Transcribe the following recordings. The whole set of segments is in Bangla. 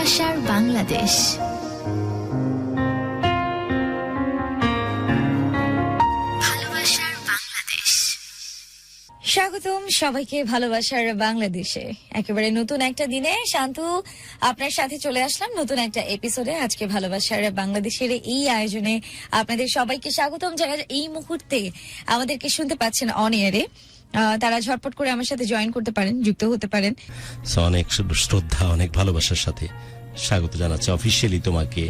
ভালোবাসার বাংলাদেশ। স্বাগতম সবাইকে ভালোবাসার বাংলাদেশে। একেবারে নতুন একটা দিনে শান্তু আপনার সাথে চলে আসলাম নতুন একটা এপিসোডে। আজকে ভালোবাসার বাংলাদেশের এই আয়োজনে আপনাদের সবাইকে স্বাগতম। যারা এই মুহূর্তে আমাদেরকে শুনতে পাচ্ছেন অন এয়ারে, তারা ঝটপট করে আমার সাথে জয়েন করতে পারেন, যুক্ত হতে পারেন। অনেক শ্রদ্ধা, অনেক ভালোবাসার সাথে স্বাগত জানাচ্ছি অফিসিয়ালি তোমাকে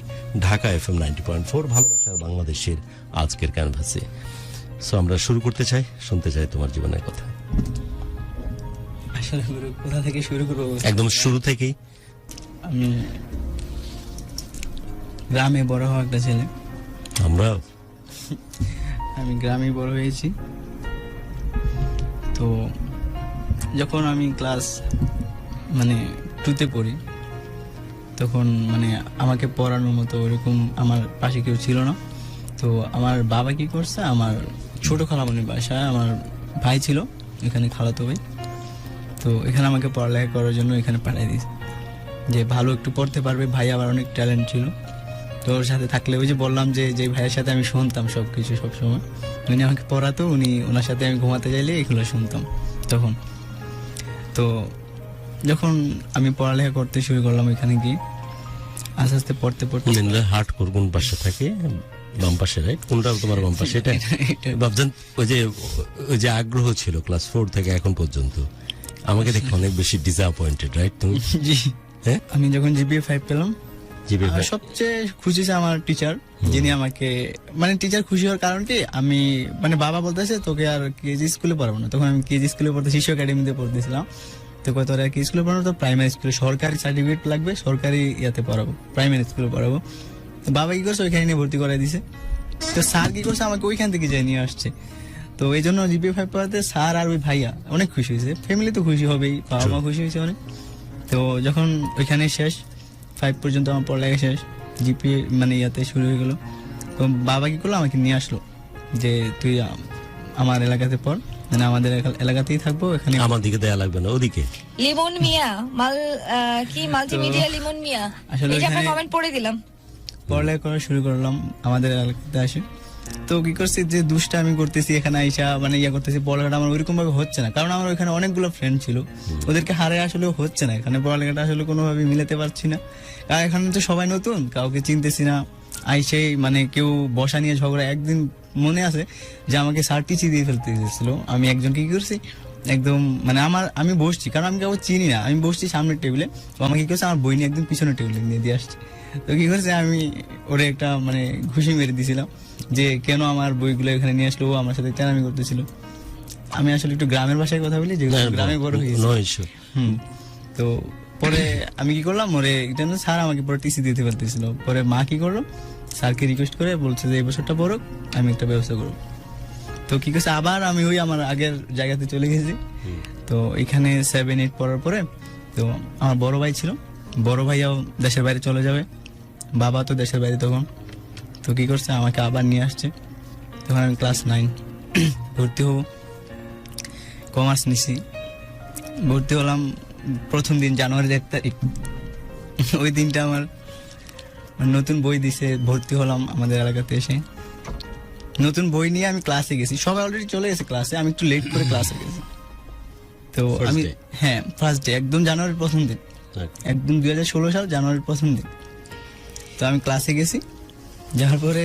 ঢাকা FM 90.4 ভালোবাসার বাংলাদেশের আজকের ক্যানভাসে। সো আমরা শুরু করতে চাই, শুনতে চাই তোমার জীবনের কথা। আসলে কোথা থেকে শুরু করবো? একদম শুরু থেকেই। আমি গ্রামে বড় হওয়া একটা ছেলে। আমি গ্রামে বড় হয়েছি। তো যখন আমি ক্লাস 2তে পড়ি, তখন আমাকে পড়ানোর মতো ওরকম আমার পাশে কেউ ছিল না। তো আমার বাবা কি করছে, আমার ছোট খালামণির বাসায় আমার ভাই ছিল, এখানে খালাতো ভাই। তো এখানে আমাকে পড়ালেখা করার জন্য এখানে পাঠিয়ে দিয়েছে, যে ভালো একটু পড়তে পারবে। ভাই আবার অনেক ট্যালেন্ট ছিল, তো ওর সাথে থাকলে ওই যে বললাম যে ভাইয়ের সাথে আমি শুনতাম সবকিছু সবসময়। উনি আমাকে পড়াতো, ওনার সাথে আমি ঘুমাতে চাইলে এগুলো শুনতাম তখন। তো যখন আমি পড়ালেখা করতে শুরু করলাম এখানে গিয়ে, আস্তে আস্তে পড়তে হার্ট কোন পাশে থাকে? বাম পাশে, রাইট? কোনটা তোমার বাম পাশে? এটা ভাবছেন ওই যে আগ্রহ ছিল ক্লাস 4 থেকে এখন পর্যন্ত। আমাকে দেখে অনেক বেশি ডিসঅ্যাপয়েন্টেড, রাইট তুমি? জি হ্যাঁ, আমি যখন জিপিএ 5 পেলাম, সবচেয়ে খুশি ছিল আমার টিচার, যিনি আমাকে টিচার খুশি হওয়ার কারণ কি, আমি বাবা বলতেছে তোকে আর কেজি স্কুলে পড়াবো না। তখন আমি কেজি স্কুলে পড়তে শিশু একাডেমিতে পড়তেছিলাম। তো কত আর কি স্কুলে পড়াবো, তো প্রাইমারি স্কুলে সরকারি সার্টিফিকেট লাগবে, সরকারি ইয়াতে পড়াবো, প্রাইমারি স্কুলে পড়াবো। তো বাবা কি করছে, ওইখানে নিয়ে ভর্তি করাই দিছে। তো স্যার কি করছে, আমাকে ওইখান থেকে যাই নিয়ে আসছে। তো এই জন্য জিপিএ 5 পাওয়াতে স্যার আর ওই ভাইয়া অনেক খুশি হয়েছে। ফ্যামিলি তো খুশি হবেই, বাবা মা খুশি হয়েছে অনেক। তো যখন ওইখানে শেষ 5 পর্যন্ত আমার পড়ালেখা শেষ, জিপিএ ইয়াতে শুরু হয়ে গেল। তো বাবা কি করলো, আমাকে নিয়ে আসলো যে তুই আমার এলাকাতে পড়, আমাদের এলাকাতেই থাকবো, এখানে আমার দিকে দেয়া লাগবে না, ওদিকে লিমন মিয়া মাল্টিমিডিয়া লিমন মিয়া, আসলে এই যে আমরা কমেন্ট পড়ে দিলাম। পড়ালেখা করা শুরু করলাম আমাদের এলাকাতে আসে। তো কি করছি, যে দুষ্টা আমি করতেছি এখানে আইসা ইয়া করতেছি, পড়ালেখাটা আমার ওইরকম ভাবে হচ্ছে না, কারণ আমার ওইখানে অনেকগুলো ফ্রেন্ড ছিল, ওদেরকে হারে আসলে হচ্ছে না। এখানে পড়ালেখাটা আসলে কোনোভাবে মিলাতে পারছি না, কারণ এখানে তো সবাই নতুন, কাউকে চিনতেছি না। আইসে কেউ বসা নিয়ে ঝগড়া। একদিন মনে আছে যে আমাকে স্যার টিচি দিয়ে ফেলতে দিয়েছিল। আমি একজনকে কি করছি, একদম আমি বসছি, কারণ আমি কাউকে চিনি না, আমি বসছি সামনের টেবিলে। তো আমাকে কি করছে, আমার বই নিয়ে একদম পিছনের টেবিলে নিয়ে দিয়ে আসছে। তো কি করছে, আমি ওরে একটা ঘুষি মেরে দিয়েছিলাম যে কেন আমার বইগুলো এখানে নিয়ে আসলো, ও আমার সাথে চালামি করতেছিল। আমি আসলে একটু গ্রামের ভাষায় কথা বলি, যে গ্রামে বড় হয়েছে। তো পরে আমি কি করলাম, ওরে স্যার আমাকে পরে টিসি দিতে পারতেছিল। পরে মা কি করলো, স্যারকে রিকোয়েস্ট করে বলছে যে এই বছরটা পড়ুক, আমি একটা ব্যবস্থা করবো। তো কি করছে, আবার আমি ওই আমার আগের জায়গাতে চলে গেছি। তো এখানে 7-8 পড়ার পরে, তো আমার বড় ভাই ছিল, বড় ভাইয়াও দেশের বাইরে চলে যাবে, বাবা তো দেশের বাইরে তখন। তো কি করছে, আমাকে আবার নিয়ে আসছে। তখন আমি ক্লাস 9 ভর্তি হব, কমার্স নিছি। ভর্তি হলাম প্রথম দিন জানুয়ারির 1 তারিখ। ওই দিনটা আমার নতুন বই দিছে, ভর্তি হলাম আমাদের এলাকাতে এসে। নতুন বই নিয়ে আমি ক্লাসে গেছি, সবাই অলরেডি চলে গেছে ক্লাসে, আমি একটু লেট করে ক্লাসে গেছি। তো আমি ফার্স্ট ডে একদম জানুয়ারির প্রথম দিন, একদম 2016 সাল জানুয়ারির প্রথম দিন। তো আমি ক্লাসে গেছি, যাওয়ার পরে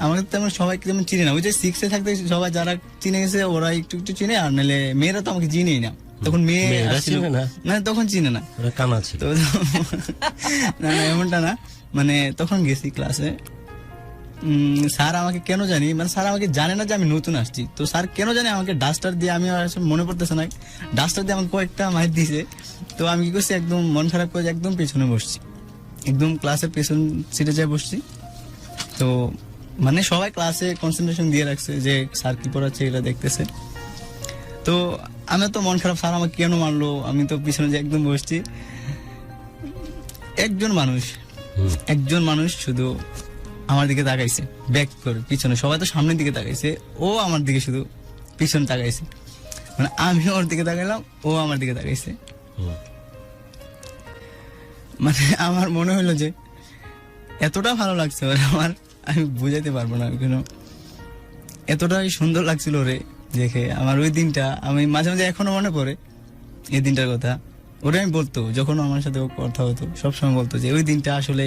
আমাকে তেমন সবাইকে তেমন চিনে না। ওই যে 6-এ থাকতে সবাই যারা চিনে গেছে ওরা একটু একটু চিনে, আর নাহলে মেয়েরা তো আমাকে চিনেই না। তখন মেয়ে তখন চিনে না, তো না এমনটা না, তখন গেছি ক্লাসে। স্যার আমাকে কেন জানি, স্যার আমাকে জানে না যে আমি নতুন আসছি। তো স্যার কেন জানি আমাকে ডাস্টার দিয়ে, আমি মনে পড়তেছে না, ডাস্টার দিয়ে আমাকে কয়েকটা মাইর দিয়েছে। তো আমি কি করছি, একদম মন খারাপ করে একদম পেছনে বসছি, একদম ক্লাসের পেছন সিটে যায় বসছি। তো সবাই ক্লাসে কনসেন্ট্রেশন দিয়ে রাখছে যে স্যার কি পড়াচ্ছে এটা দেখতেছে। তো আমি তো মন খারাপ, স্যার আমাকে কেন মারলো, আমি তো পিছনে যে একদম বসছি। একজন মানুষ শুধু আমার দিকে তাকাইছে, ব্যাক করে পিছনে, সবাই তো সামনের দিকে তাকাইছে, ও আমার দিকে শুধু পিছনে তাকাইছে। আমি ওর দিকে তাকাইলাম, ও আমার দিকে তাকাইছে। মানে আমার মনে হলো যে এতটা ভালো লাগছে ওরে আমার, আমি বুঝাইতে পারবো না কেন, এতটাই সুন্দর লাগছিল রে দেখে। আমার ওই দিনটা আমি মাঝে মাঝে এখনো মনে পড়ে এই দিনটার কথা। ওরে আমি বলতো, যখন আমার সাথে ও কথা হতো সবসময় বলতো যে ওই দিনটা আসলে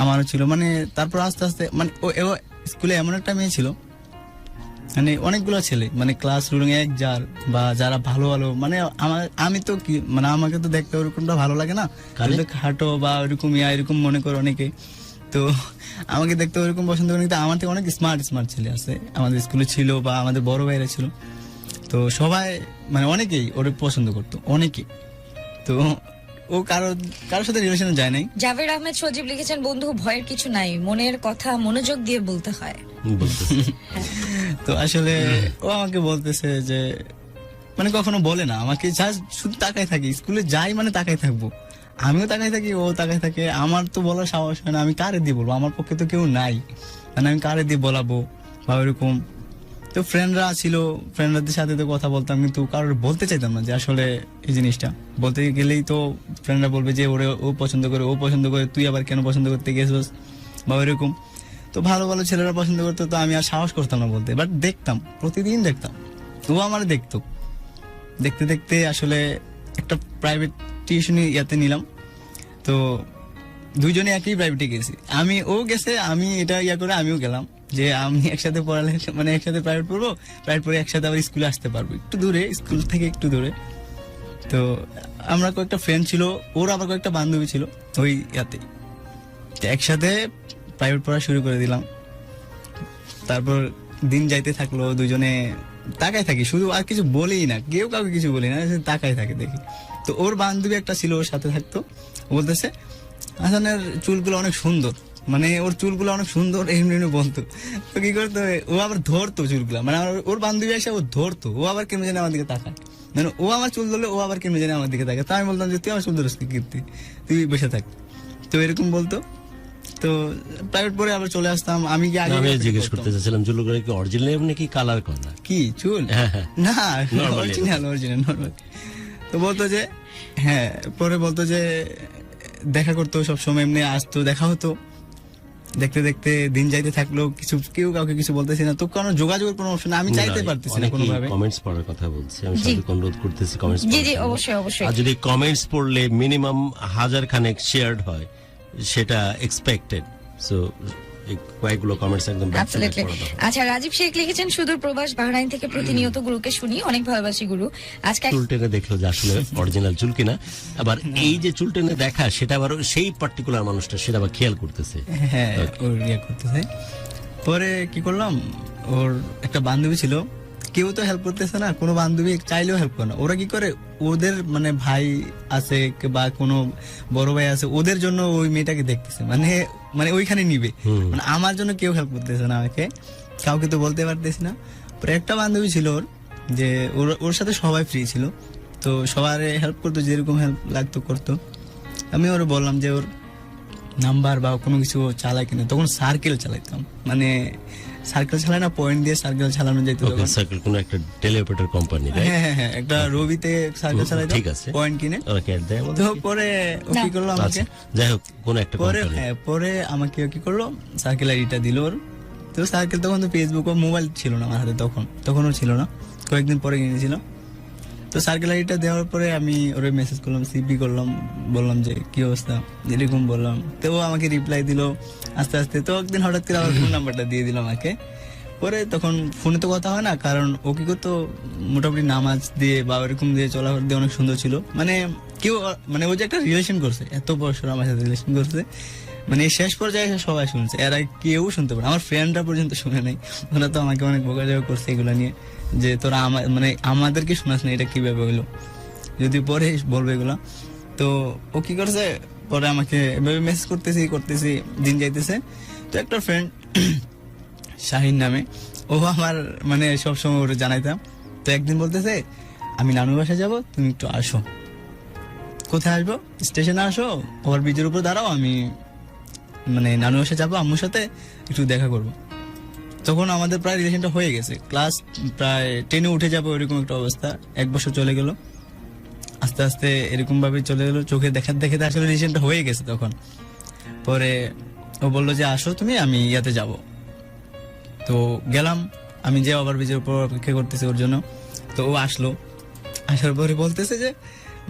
আমারও ছিল। মানে তারপর আস্তে আস্তে মানে ও স্কুলে এমন একটা মেয়ে ছিল, মানে অনেকগুলো ছেলে মানে ক্লাস রুমে এক যার বা যারা ভালো ভালো, মানে আমি তো কি মানে আমাকে তো দেখতে ওরকমটা ভালো লাগে না, খাটো বা ওইরকম এরকম মনে করে অনেকে, তো আমাকে দেখতে ওরকম পছন্দ করে। কিন্তু আমার থেকে অনেক স্মার্ট স্মার্ট ছেলে আছে আমাদের স্কুলে ছিল বা আমাদের বড় ভাইরা ছিল, তো সবাই মানে অনেকেই ওরে পছন্দ করতো, অনেকেই। তো ও কারোর সাথে রিলেশনে যায় নাই। জাভেদ আহমেদ সজীব লিখেছেন, বন্ধু ভয়ের কিছু নাই, মনের কথা মনোযোগ দিয়ে বলতে হয়। তো আসলে ও আমাকে বলতেছে যে মানে কখনো বলে না আমাকে, শুধু তাকায় থাকি, স্কুলে যাই মানে তাকায় থাকবো, আমিও তাকায় থাকি, ও তাকায় থাকে। আমার তো বলার সাহস হয় না, আমি কারে দিয়ে বলবো, আমার পক্ষে তো কেউ নাই, মানে আমি কারে দিয়ে বলাবো বা ওইরকম। তো ফ্রেন্ডরা ছিল, ফ্রেন্ডদের সাথে তো কথা বলতাম, কিন্তু কারোর বলতে চাইতাম না যে আসলে এই জিনিসটা। বলতে গেলেই তো ফ্রেন্ডরা বলবে যে ওরে ও পছন্দ করে, ও পছন্দ করে, তুই আবার কেন পছন্দ করতে গেছিস বা ওইরকম। তো ভালো ভালো ছেলেরা পছন্দ করতো, তো আমি আর সাহস করতাম না বলতে, বাট দেখতাম, প্রতিদিন দেখতাম, ও আমার দেখতো। দেখতে দেখতে আসলে একটা প্রাইভেট টিউশনি ইয়াতে নিলাম, তো দুইজনে একই প্রাইভেটে গেছি। ও গেছে, আমি এটা করে আমিও গেলাম যে আমি একসাথে পড়ালেখা মানে একসাথে প্রাইভেট পড়বো, প্রাইভেট পড়ে একসাথে আবার স্কুলে আসতে পারবো, একটু দূরে, স্কুল থেকে একটু দূরে। তো আমরা কয়েকটা ফ্রেন্ড ছিল, ওর আবার কয়েকটা বান্ধবী ছিল ওই ইয়াতে, একসাথে প্রাইভেট পড়া শুরু করে দিলাম। তারপর দিন যাইতে থাকলো, দুজনে তাকায় থাকি, শুধু আর কিছু বলেই না, কেউ কাউকে কিছু বলি না, তাকায় থাকে দেখি। তো ওর বান্ধবী একটা ছিল, ওর সাথে থাকতো, ও বলতেছে হাসানের চুলগুলো অনেক সুন্দর, মানে ওর চুলগুলো অনেক সুন্দর এমনি বলতো। তো কি করতো, ও আবার ধরতো চুলগুলা, মানে ওর বান্ধবী এসে ও ধরতো, ও আবার কেমন জানি আমার দিকে তাকায়, মানে ও আমার চুল ধরলে ও আবার কেমন জানি আমার দিকে তাকায়। তো আমি বলতাম যে তুই আমার চুল ধরিস কি কীর্তি, তুই বসে থাক। তো এরকম বলতো। তো প্রাইভেট পরে আবার চলে আসতাম। আমি কি আগে জিজ্ঞেস করতে চাচ্ছিলাম, চুলগুলো কি অরিজিনাল নাকি কালার করা? কি চুল? না, অরিজিনাল নরমাল। তো বলতো যে হ্যাঁ, পরে বলতো যে দেখা করতো সবসময়, এমনি আসতো, দেখা হতো। দেখতে দেখতে দিন যাইতে থাকলো, কেউ কাউকে কিছু বলতেছি না, তো কোনো যোগাযোগের কোনো অপশন আমি চাইতে পারতেছি না কোনোভাবে। কমেন্টস পড়ার কথা বলছি, আমি সবাইকে অনুরোধ করতেছি কমেন্টস জি জি অবশ্যই অবশ্যই। আর যদি কমেন্টস পড়লে মিনিমাম 1000 খানেক শেয়ারড হয়, সেটা এক্সপেক্টেড। সো কয়েকগুলো কমেন্টস একদম Absolutely. আচ্ছা, রাজীব শেখ লিখেছেন, সুদূর প্রবাস বাহরাইন থেকে প্রতিনিয়ত গুরুকে শুনি, অনেক ভালোবাসি গুরু। আজকে চুল টেনে দেখলো যে আসলে অরিজিনাল চুল কিনা, আবার এই যে চুল টেনে দেখা, সেটা আবার সেই পার্টিকুলার মানুষটা সেটা আবার খেয়াল করতেছে। হ্যাঁ, ওর করতেছে। পরে কি করলাম, ওর একটা বান্ধবী ছিল, কেউ তো হেল্প করতেছে না, কোনো বান্ধবী চাইলেও হেল্প করে না। ওরা কি করে, ওদের মানে ভাই আছে বা কোনো বড় ভাই আছে, ওদের জন্য ওই মেয়েটাকে দেখতেছে, মানে ওইখানে নিবে, মানে আমার জন্য কেউ হেল্প করতেছে না আমাকে, কাউকে তো বলতে পারতেছি না। পরে একটা বান্ধবী ছিল ওর, যে ওর সাথে সবাই ফ্রি ছিল, তো সবার হেল্প করতো, যেরকম হেল্প লাগতো করতো। আমি ওর বললাম যে ওর নাম্বার বা কোনো কিছু চালায় কিনা, তখন সার্কেল চালাইতাম, মানে সার্কেল চালায় না, পয়েন্ট দিয়ে সার্কেল চালানো যেত। সার্কেল কোন একটা টেলিঅপারেটর কোম্পানি? হ্যাঁ, একটা রবিতে সার্কেল চালাইতাম, ঠিক আছে, পয়েন্ট কিনে। তো পরে ও কি করলো আমাকে, যাই হোক কোন একটা পরে আমাকে কি করলো, সার্কেল আইডিটা দিল ওর। তো সার্কেল তখন তো ফেসবুক ও মোবাইল ছিল না আমার হাতে, তখনও ছিল না, কয়েকদিন পরে কিনেছিল। তো সার্কেল আইডিটা দেওয়ার পরে আমি ওরে মেসেজ করলাম, সিপি করলাম, বললাম যে কি অবস্থা, এরকম বললাম। তো ও আমাকে রিপ্লাই দিল আস্তে আস্তে। তো একদিন হঠাৎ করে আমার ফোন নাম্বারটা দিয়ে দিল আমাকে। পরে তখন ফোনে তো কথা হয় না, কারণ ও কি করতো, মোটামুটি নামাজ দিয়ে বা ওরকম দিয়ে চলাফেরা দিয়ে অনেক সুন্দর ছিল, মানে কেউ মানে ও যে একটা রিলেশন করছে, এত বছর আমার সাথে রিলেশন করছে, মানে শেষ পর্যায়ে সবাই শুনছে, এরা কেউ শুনতে পারে, আমার ফ্রেন্ডরা পর্যন্ত শুনে নাই। ওরা তো আমাকে অনেক বকাঝকা করছে এগুলো নিয়ে, যে তোরা মানে আমাদেরকে শোনাস না, এটা কিভাবে হইলো, যদি পরে বলবে এগুলো। তো ও কি করছে, পরে আমাকে এভাবে মেসেজ করতেছি, দিন যাইতেছে। তো একটা ফ্রেন্ড শাহিন নামে, ও আমার মানে সবসময় ওরা জানাইতাম। তো একদিন বলতেছে, আমি নানুর বাসায় যাবো, তুমি একটু আসো। কোথায় আসবো? স্টেশনে আসো, ওভার ব্রিজের উপর দাঁড়াও, আমি মানে নানুর বাসায় যাবো, আম্মুর সাথে একটু দেখা করবো। তখন আমাদের প্রায় রিলেশনটা হয়ে গেছে, ক্লাস প্রায় 10-এ উঠে যাবো, ওইরকম একটা অবস্থা। 1 বছর চলে গেল, আস্তে আস্তে এরকম ভাবে চলে গেলো, চোখে দেখাতে দেখাতে আসলে রিলেশনটা হয়ে গেছে তখন। পরে ও বললো যে আসো তুমি, আমি ইয়াতে যাব। তো গেলাম, আমি যে ওভারব্রিজের উপর অপেক্ষা করতেছি ওর জন্য। তো ও আসলো, আসার পরে বলতেছে যে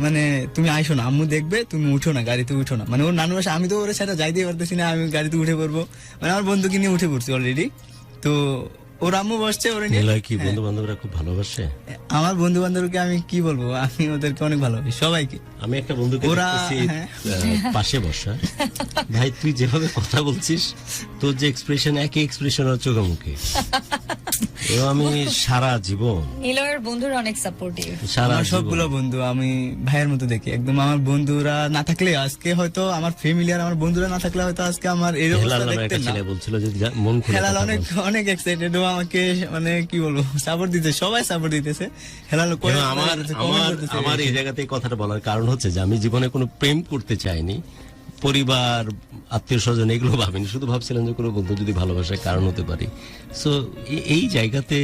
মানে তুমি আইসো না, আম্মু দেখবে, তুমি উঠো না, গাড়িতে উঠো না। মানে ওর নানু বাসা, আমি তো ওর সাথে যাইতে পারতেছি না, আমি গাড়িতে উঠে পড়বো। মানে আমার বন্ধুকে নিয়ে উঠে পড়ছি অলরেডি। তো ওর আম্মু বসছে, ওর নিয়ে। নিলয় কি বন্ধু বান্ধবরা খুব ভালোবাসে? আমার বন্ধু বান্ধবকে আমি কি বলবো, আমি ওদেরকে অনেক ভালোবাসি সবাইকে। আমি একটা বন্ধুকে ওরা, দেখতেছি, হ্যাঁ। পাশে বসা। ভাই তুই যেভাবে কথা বলছিস, তোর যে এক্সপ্রেশন, একই এক্সপ্রেশন ওর চোখে মুখে। এও আমি সারা জীবন, নিলয়ের বন্ধুরা অনেক সাপোর্টিভ। সারা আমার জীবন সবগুলো বন্ধু আমি ভাইয়ের মতো দেখি একদম। আমার বন্ধুরা না থাকলে আজকে হয়তো আমার ফ্যামিলি আর আমার বন্ধুরা না থাকলে হয়তো আজকে আমার এই অবস্থা হেলাল নামের দেখতেন একটা না। ছেলে বলছিল যে মন খুলে হেলাল কথা অনেক বল। অনেক এক্সাইটেড, ও আমাকে মানে কি বলবো সাপোর্ট দিতে, সবাই সাপোর্ট দিতেছে। হেলাল এবং আমার এই জায়গাতে এই কথাটা বলার কারণ হচ্ছে যে আমি জীবনে কোনো প্রেম করতে চাইনি, পরিবার আত্মীয় স্বজন এগুলো ভাবিনি, শুধু ভাবছিলাম যে কোনো বন্ধু যদি ভালোবাসার কারণ হতে পারি। সো এই জায়গাতে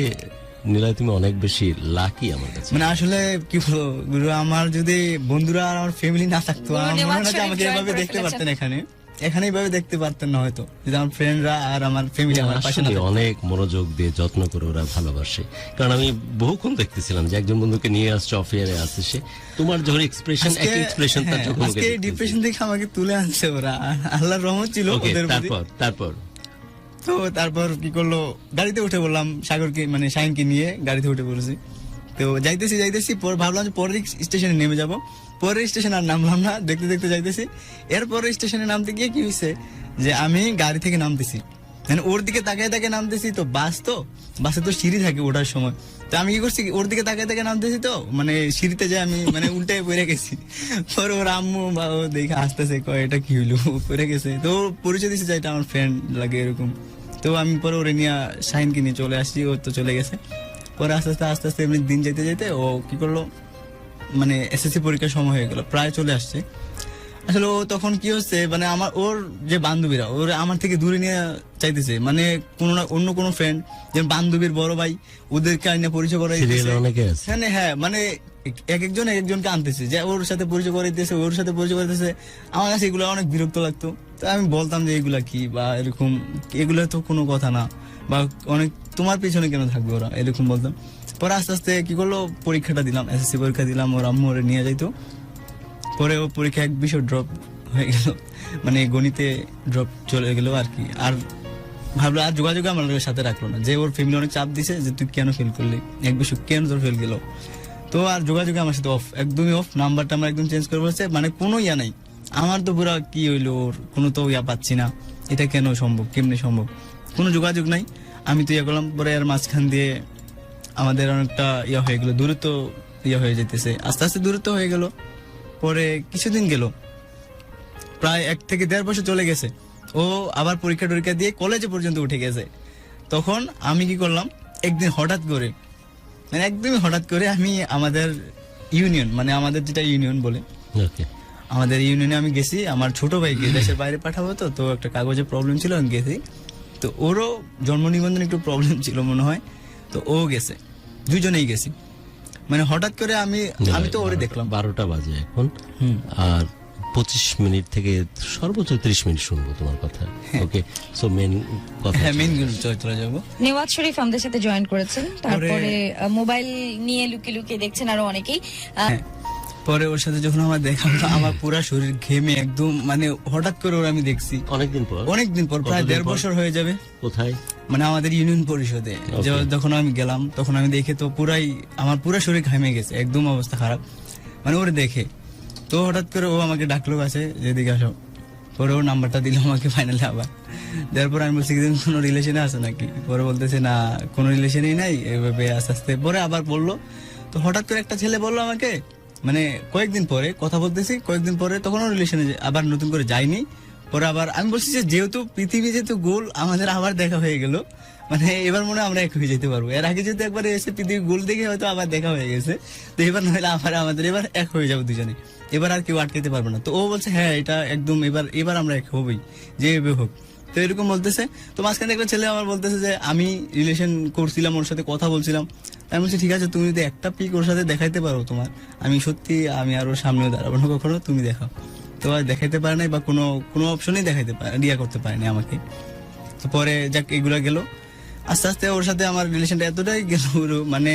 নিলয় তুমি অনেক বেশি লাকি আমার কাছে। মানে আসলে কি বলবো গুরু, আমার যদি বন্ধুরা আর আমার ফ্যামিলি না থাকতো, গুরু আমার মনে হয় না যে নেওয়াজ আমাকে শরীফ এভাবে join করে দেখতে ফেলেছেন। পারতেন, এখানে এইভাবে দেখতে পারতেন না হয়তো, যদি আমার ফ্রেন্ডরা আর আমার ফ্যামিলি আমার পাশে না আসলে থাকতো। অনেক মনোযোগ দিয়ে যত্ন করে ওরা ভালোবাসে। কারণ আমি বহুক্ষণ দেখতেছিলাম যে একজন বন্ধুকে নিয়ে আসছে, অফিয়ারে আসছে, সে তোমার যখন এক্সপ্রেশন, একই এক্সপ্রেশন তার চোখে মুখে আজকে দেখতেছি। ডিপ্রেশন থেকে আমাকে তুলে আনছে ওরা, আল্লাহর রহমত ছিল ওকে, ওদের প্রতি। তারপর তো তারপর কি করলো, গাড়িতে উঠে বললাম সাগরকে, মানে শাহিনকে নিয়ে গাড়িতে উঠে পড়েছি। তো যাইতেছি পর ভাবলাম যে পরের স্টেশনে নেমে যাব। পরের স্টেশন আর নামলাম না, দেখতে দেখতে যাইতেছি। এরপরে স্টেশনে নামতে গিয়ে কি হয়েছে যে আমি গাড়ি থেকে নামতেছি, মানে ওর দিকে তাকায় তাকায় নামতেছি। তো বাসে তো সিঁড়ি থাকে ওঠার সময়। তো আমি কি করছি, ওর দিকে তাকায় তাকায় নামতেছি, তো মানে সিঁড়িতে যে আমি মানে উল্টে পড়ে গেছি। পরে ওর আম্মু বা ও দেখে আসতেছে, কয় এটা কি হইলো, পড়ে গেছে। তো ও পরিচয় দিচ্ছে যে এটা আমার ফ্রেন্ড লাগে এরকম। তো আমি পরে ওরে নিয়ে শাহিনকে নিয়ে চলে আসছি, ও তো চলে গেছে। পরে আস্তে আস্তে এমনি দিন যেতে যেতে ও কি করলো, মানে এসএসসি পরীক্ষার সময় হয়ে গেল, প্রায় চলে আসছে। আসলে ও তখন কি হচ্ছে, মানে ওর যে বান্ধবীরা ওর আমার থেকে দূরে নিয়ে চাইতেছে, মানে কোনো না অন্য কোনো ফ্রেন্ড, যেমন বান্ধবীর বড় ভাই, ওদেরকে আইনে পরিচয় করে সিরিয়ালে অনেকে আছে। হ্যাঁ, মানে এক একজনকে আনতেছে, যে ওর সাথে পরিচয় করে দিতেছে, ওর সাথে পরিচয় করে দিতেছে। আমার কাছে এগুলো অনেক বিরক্ত লাগতো। তো আমি বলতাম যে এগুলা কি, বা এরকম এগুলো তো কোনো কথা না, বা অনেক তোমার পিছনে কেন থাকবে ওরা, এরকম বলতাম। পরে আস্তে আস্তে কি করলো, পরীক্ষাটা দিলাম, এসএসসি পরীক্ষা দিলাম, ওর আম্মু ওরে নিয়ে যাইতো। পরে ও পরীক্ষা এক বিষয় ড্রপ হয়ে গেল, মানে গণিতে ড্রপ চলে গেল আর কি। আর ভাবলো আর যোগাযোগ আমার সাথে রাখলো না, যে ওর ফ্যামিলি অনেক চাপ দিছে যে তুই কেন ফেল করলি, এক বিষয় কেন তোর ফেল গেল। তো আর যোগাযোগে আমার সাথে অফ, একদমই অফ। নাম্বারটা আমরা একদম চেঞ্জ করে বলছে, মানে কোনো ইয়া নাই। আমার তো পুরো কি হইলো, ওর কোনো তো ইয়া পাচ্ছি না, এটা কেন সম্ভব, কেমনে সম্ভব, কোনো যোগাযোগ নাই। আমি তো ইয়া করলাম। পরে আর মাঝখান দিয়ে আমাদের অনেকটা ইয়া হয়ে গেল, দূরত্ব ইয়া হয়ে যেতেছে, আস্তে আস্তে দূরত্ব হয়ে গেল। পরে কিছুদিন গেল, প্রায় 1 থেকে 1.5 বছর চলে গেছে। ও আবার পরীক্ষা টরীক্ষা দিয়ে কলেজে পর্যন্ত উঠে গেছে। তখন আমি কি করলাম, একদিন হঠাৎ করে, মানে একদমই হঠাৎ করে আমি আমাদের ইউনিয়ন, মানে আমাদের যেটা ইউনিয়ন বলে, ওকে, আমাদের ইউনিয়নে আমি গেছি। আমার ছোট ভাইকে দেশের বাইরে পাঠাবো, তো একটা কাগজে প্রবলেম ছিল, আমি গেছি। তো ওরও জন্ম নিবন্ধন একটু প্রবলেম ছিল মনে হয়, তো ও গেছে, দুজনেই গেছি। মানে হঠাৎ করে আমি তো ওরে দেখলাম। 12টা বাজে এখন, হুম। আর 25 মিনিট থেকে সর্বোচ্চ 30 মিনিট শুনবো তোমার কথা। ওকে, সো মেন কথা, হ্যাঁ, মেইন চলে যাবো। নেওয়াজ শরীফ আমাদের সাথে জয়েন করেছেন, তারপরে মোবাইল নিয়ে লুকিয়ে লুকিয়ে দেখছেন আরো অনেকেই। হ্যাঁ, পরে ওর সাথে যখন আমার দেখা হলো, আমার পুরো শরীর ঘেমে একদম, মানে হঠাৎ করে ওর আমি দেখছি অনেকদিন পর, অনেকদিন পর, প্রায় কতদিন 1.5 পর? বছর হয়ে যাবে। কোথায়? মানে আমাদের ইউনিয়ন পরিষদে যখন আমি গেলাম, তখন আমি দেখে তো আমার পুরো শরীর ঘামে গেছে, একদম অবস্থা খারাপ। মানে ওরে দেখে তো হঠাৎ করে ও আমাকে ডাকলো কাছে, যেদিকে আসো। পরে ওর নাম্বারটা দিল আমাকে ফাইনালি আবার। তারপর আমি বলছি কোনো রিলেশনে আছে নাকি, পরে বলতেছে না কোনো রিলেশনই নাই, এভাবে আস্তে আস্তে। পরে আবার বললো, তো হঠাৎ করে একটা ছেলে বললো আমাকে, মানে কয়েকদিন পরে কথা বলতেছি, কয়েকদিন পরে তখনও রিলেশনে আবার নতুন করে যাইনি। পরে আবার আমি বলছি যে যেহেতু পৃথিবী যেহেতু গোল, আমাদের আবার দেখা হয়ে গেল, মানে এবার মনে হয় আমরা এক হয়ে যেতে পারবো। এর আগে যেহেতু একবার এসে পৃথিবী গোল দেখে হয়তো আবার দেখা হয়ে গেছে, তো এবার নইলে আমাদের এবার এক হয়ে যাবো দুজনে, এবার আর কেউ আটকাতে পারবে না। তো ও বলছে হ্যাঁ এটা একদম এবার আমরা এক হবই, যেভাবে হোক। তো এরকম বলতেছে। তো মাঝখানে একটা ছেলে আমার বলতেছে যে আমি রিলেশন করছিলাম, ওর সাথে কথা বলছিলাম। আমি বলছি ঠিক আছে, তুমি যদি একটা পিক ওর সাথে দেখাইতে পারো তোমার, আমি সত্যি আমি আর ওর সামনেও দাঁড়াবো না কখনো, তুমি দেখাও। তো আর দেখাইতে পারে নাই বা কোনো অপশনই দেখাইতে পারে রিয়া করতে পারেনি আমাকে। তো পরে যাক এগুলা গেল, আস্তে আস্তে ওর সাথে আমার রিলেশনটা এতটাই গেল, মানে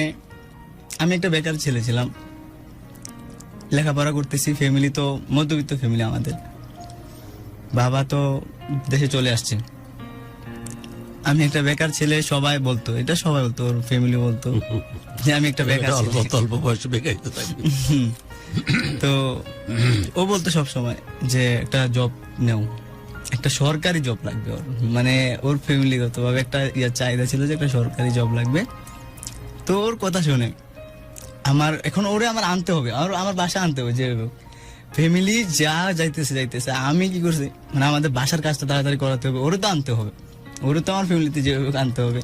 আমি একটা বেকার ছেলে ছিলাম, লেখাপড়া করতেছি, ফ্যামিলি তো মধ্যবিত্ত ফ্যামিলি আমাদের, বাবা তো দেশে চলে আসছে, আমি একটা বেকার ছেলে। সবাই বলতো, এটা সবাই বলতো, ওর ফ্যামিলি বলতো যে আমি একটা বেকার অল্প ছেলে। অল্প বয়সে বেকারিত থাকবে। তো ও বলতো সব সময় যে একটা জব নেও, একটা সরকারি জব লাগবে ওর, মানে ওর ফ্যামিলিগত ভাবে একটা চাহিদা ছিল যে একটা সরকারি জব লাগবে। তো ওর কথা শুনে আমার এখন ওরে আমার আনতে হবে, আর আমার বাসা আনতে হবে, যে ফ্যামিলি যা যাইতেছে। আমি কি করছি, মানে আমাদের বাসার কাজটা তাড়াতাড়ি করাতে হবে, ওরে তো আনতে হবে, ওরে তো আমার ফ্যামিলিতে যেভাবে আনতে হবে,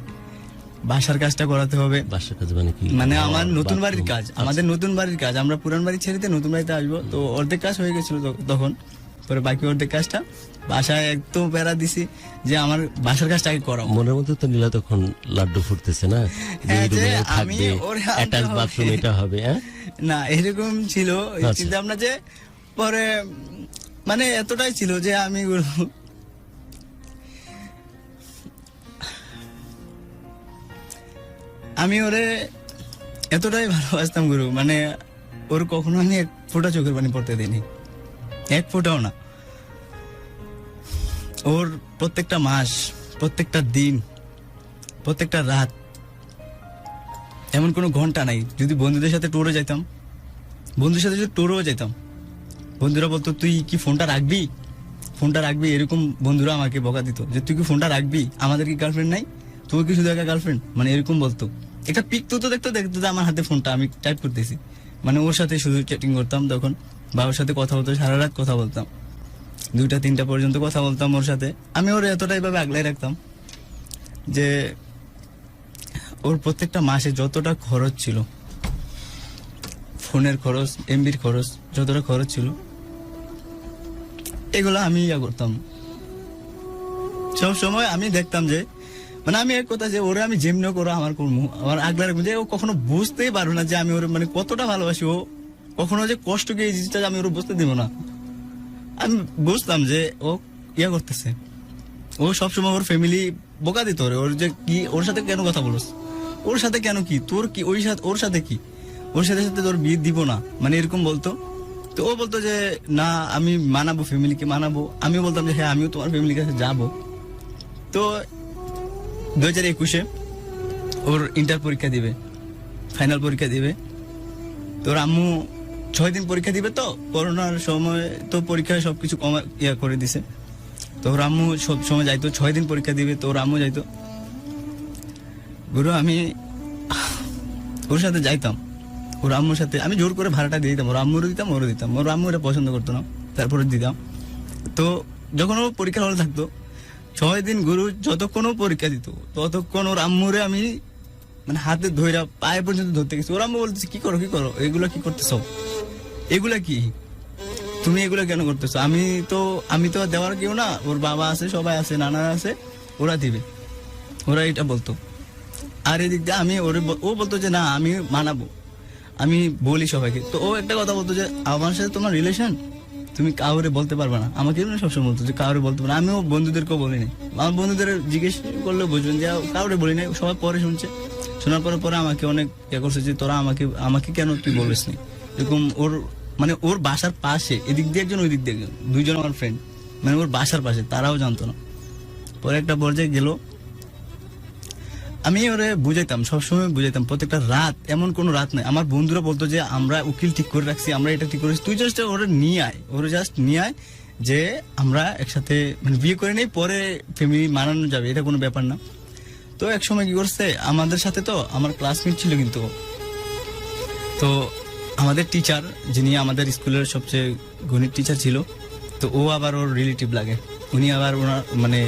বাসার কাজটা করাতে হবে। বাসার কাজ মানে কি? মানে আমার নতুন বাড়ির বাথরুম। কাজ, আমাদের নতুন বাড়ির কাজ, আমরা পুরান বাড়ি ছেড়ে দিয়ে নতুন বাড়িতে আসবো। তো অর্ধেক কাজ হয়ে গেছিল তখন, পরে বাকি অর্ধেক কাজটা বাসায় একদম প্যারা দিছি যে আমার বাসার কাজটা আগে করাও। মনের মধ্যে তো নীলা তখন লাড্ডু ফুটতেছে না, যে হ্যাঁ, এই যে রুমে আমি থাকবে, ওরে আনতে অ্যাটাচ হবে। বাথরুম এটা হবে, হ্যাঁ? না এরকম ছিল আচ্ছা। চিন্তা ভাবনা, যে পরে মানে এতটাই ছিল যে আমি ওরে এতটাই ভালোবাসতাম গুরু, মানে ওর কখনো আমি এক ফোঁটা চোখের পানি পড়তে দিইনি, এক ফোঁটাও না। ওর প্রত্যেকটা মাস, প্রত্যেকটা দিন, প্রত্যেকটা রাত, এমন কোনো ঘন্টা নাই। যদি বন্ধুদের সাথে টোরে যেতাম, বন্ধুদের সাথে যদি টোরেও যেতাম, বন্ধুরা বলতো তুই কি ফোনটা রাখবি, ফোনটা রাখবি, এরকম বন্ধুরা আমাকে বকা দিত যে তুই কি ফোনটা রাখবি, আমাদের কি গার্লফ্রেন্ড নাই, তুই কি শুধু একা গার্লফ্রেন্ড, মানে এরকম বলতো। একটা পিক তো দেখতো যে আমার হাতে ফোনটা, আমি টাইপ করতেছি, মানে ওর সাথে শুধু চ্যাটিং করতাম তখন, বাবার সাথে কথা বলতো, সারা রাত কথা বলতাম, 2টা-3টা পর্যন্ত কথা বলতাম ওর সাথে। আমি ওর এতটাই ভাবে আগলাই রাখতাম যে ওর প্রত্যেকটা মাসে যতটা খরচ ছিল, ফোনের খরচ, এমবির খরচ, যতটা খরচ ছিল, এগুলো আমি করতাম। সব সময় আমি দেখতাম যে, মানে আমি এক কথা যে ওরে আমি যেমনি করো আমার করবো, আমার আগলা রাখবো, যে ও কখনো বুঝতেই পারবো না যে আমি ওর মানে কতটা ভালোবাসি। ও কখনো যে কষ্ট কি এই জিনিসটা আমি ওর বুঝতে দিব না। আমি বুঝতাম যে ও করতেছে, ও সবসময় ওর ফ্যামিলি বোকা দিত ওর যে কি ওর সাথে কেন কথা বলছ, ওর সাথে কেন কি, তোর কি ওই সাথে, ওর সাথে কি, ওর সাথে সাথে তোর বিয়ে দিব না, মানে এরকম বলতো। তো ও বলতো যে না আমি মানাবো, ফ্যামিলিকে মানাবো। আমি বলতাম যে হ্যাঁ আমিও তোমার ফ্যামিলির কাছে যাবো। তো 2021-এ ওর ইন্টার পরীক্ষা দিবে, ফাইনাল পরীক্ষা দিবে। তোর আম্মু 6 দিন পরীক্ষা দিবে, তো করোনার সময় তো পরীক্ষায় সবকিছু করে দিছে। তো ওর আম্মু সব সময় যাইতো, 6 দিন পরীক্ষা দিবে, তো ওর আম্মু যাইতো। গুরু আমি ওর সাথে যাইতাম, ওর আম্মুর সাথে আমি জোর করে ভাড়াটা দিয়ে দিতাম, ওর আম্মুরও দিতাম, ওরও দিতাম। ওর আম্মু এটা পছন্দ করতো না, তারপরে দিতাম। তো যখন ও পরীক্ষা হলে থাকতো 6 দিন, গুরু যতক্ষণ ও পরীক্ষা দিত ততক্ষণ ওর আম্মুরে আমি মানে হাতে ধইরা পায়ে পর্যন্ত ধরতে গেছি। ওর আম্মু বলতেছে কি করো এগুলো কি করতেছো, এগুলা কি, তুমি এগুলো কেন করতেছো? আমি তো দেওয়ার কেউ না, ওর বাবা আছে, সবাই আছে, নানা আছে, ওরা দিবে, ওরা এটা বলতো। আর এদিক দিয়ে ও বলতো যে না আমি মানাবো, আমি বলি সবাইকে। তো ও একটা কথা বলতো যে আমার সাথে তোমার রিলেশন তুমি কাউরে বলতে পারবে না, আমাকে সবসময় বলতো যে কাউরে বলতে পারবে না। আমিও বন্ধুদেরকেও বলি নাই, আমার বন্ধুদের জিজ্ঞেস করলে বুঝবেন যে কাউরে বলি নাই। সবাই পরে শুনছে, শোনার পরে আমাকে অনেক করছে যে তোরা আমাকে কেন তুই বলিস নি, এরকম। ওর মানে ওর বাসার পাশে এদিক দিয়ে একজন, ওই দিক দিয়ে একজন, 2জন আমার ফ্রেন্ড, মানে ওর বাসার পাশে, তারাও জানতো না। পরে একটা পর্যায়ে গেল, আমি ওরে বুঝাইতাম, সবসময় বুঝাইতাম, প্রত্যেকটা রাত, এমন কোনো রাত নাই। আমার বন্ধুরা বলতো যে আমরা উকিল ঠিক করে রাখছি, আমরা এটা ঠিক করেছি, তুই জাস্ট ওরে নিয়ে আয়, যে আমরা একসাথে মানে বিয়ে করে নেই, পরে ফ্যামিলি মানানো যাবে, এটা কোনো ব্যাপার না। তো এক সময় কি করছে, আমাদের সাথে তো আমার ক্লাসমেট ছিল, কিন্তু তো আমাদের টিচার, যিনি আমাদের স্কুলের সবচেয়ে গণিত টিচার ছিল, তো ও আবার ওর রিলেটিভ লাগে, উনি আবার ওনার মানে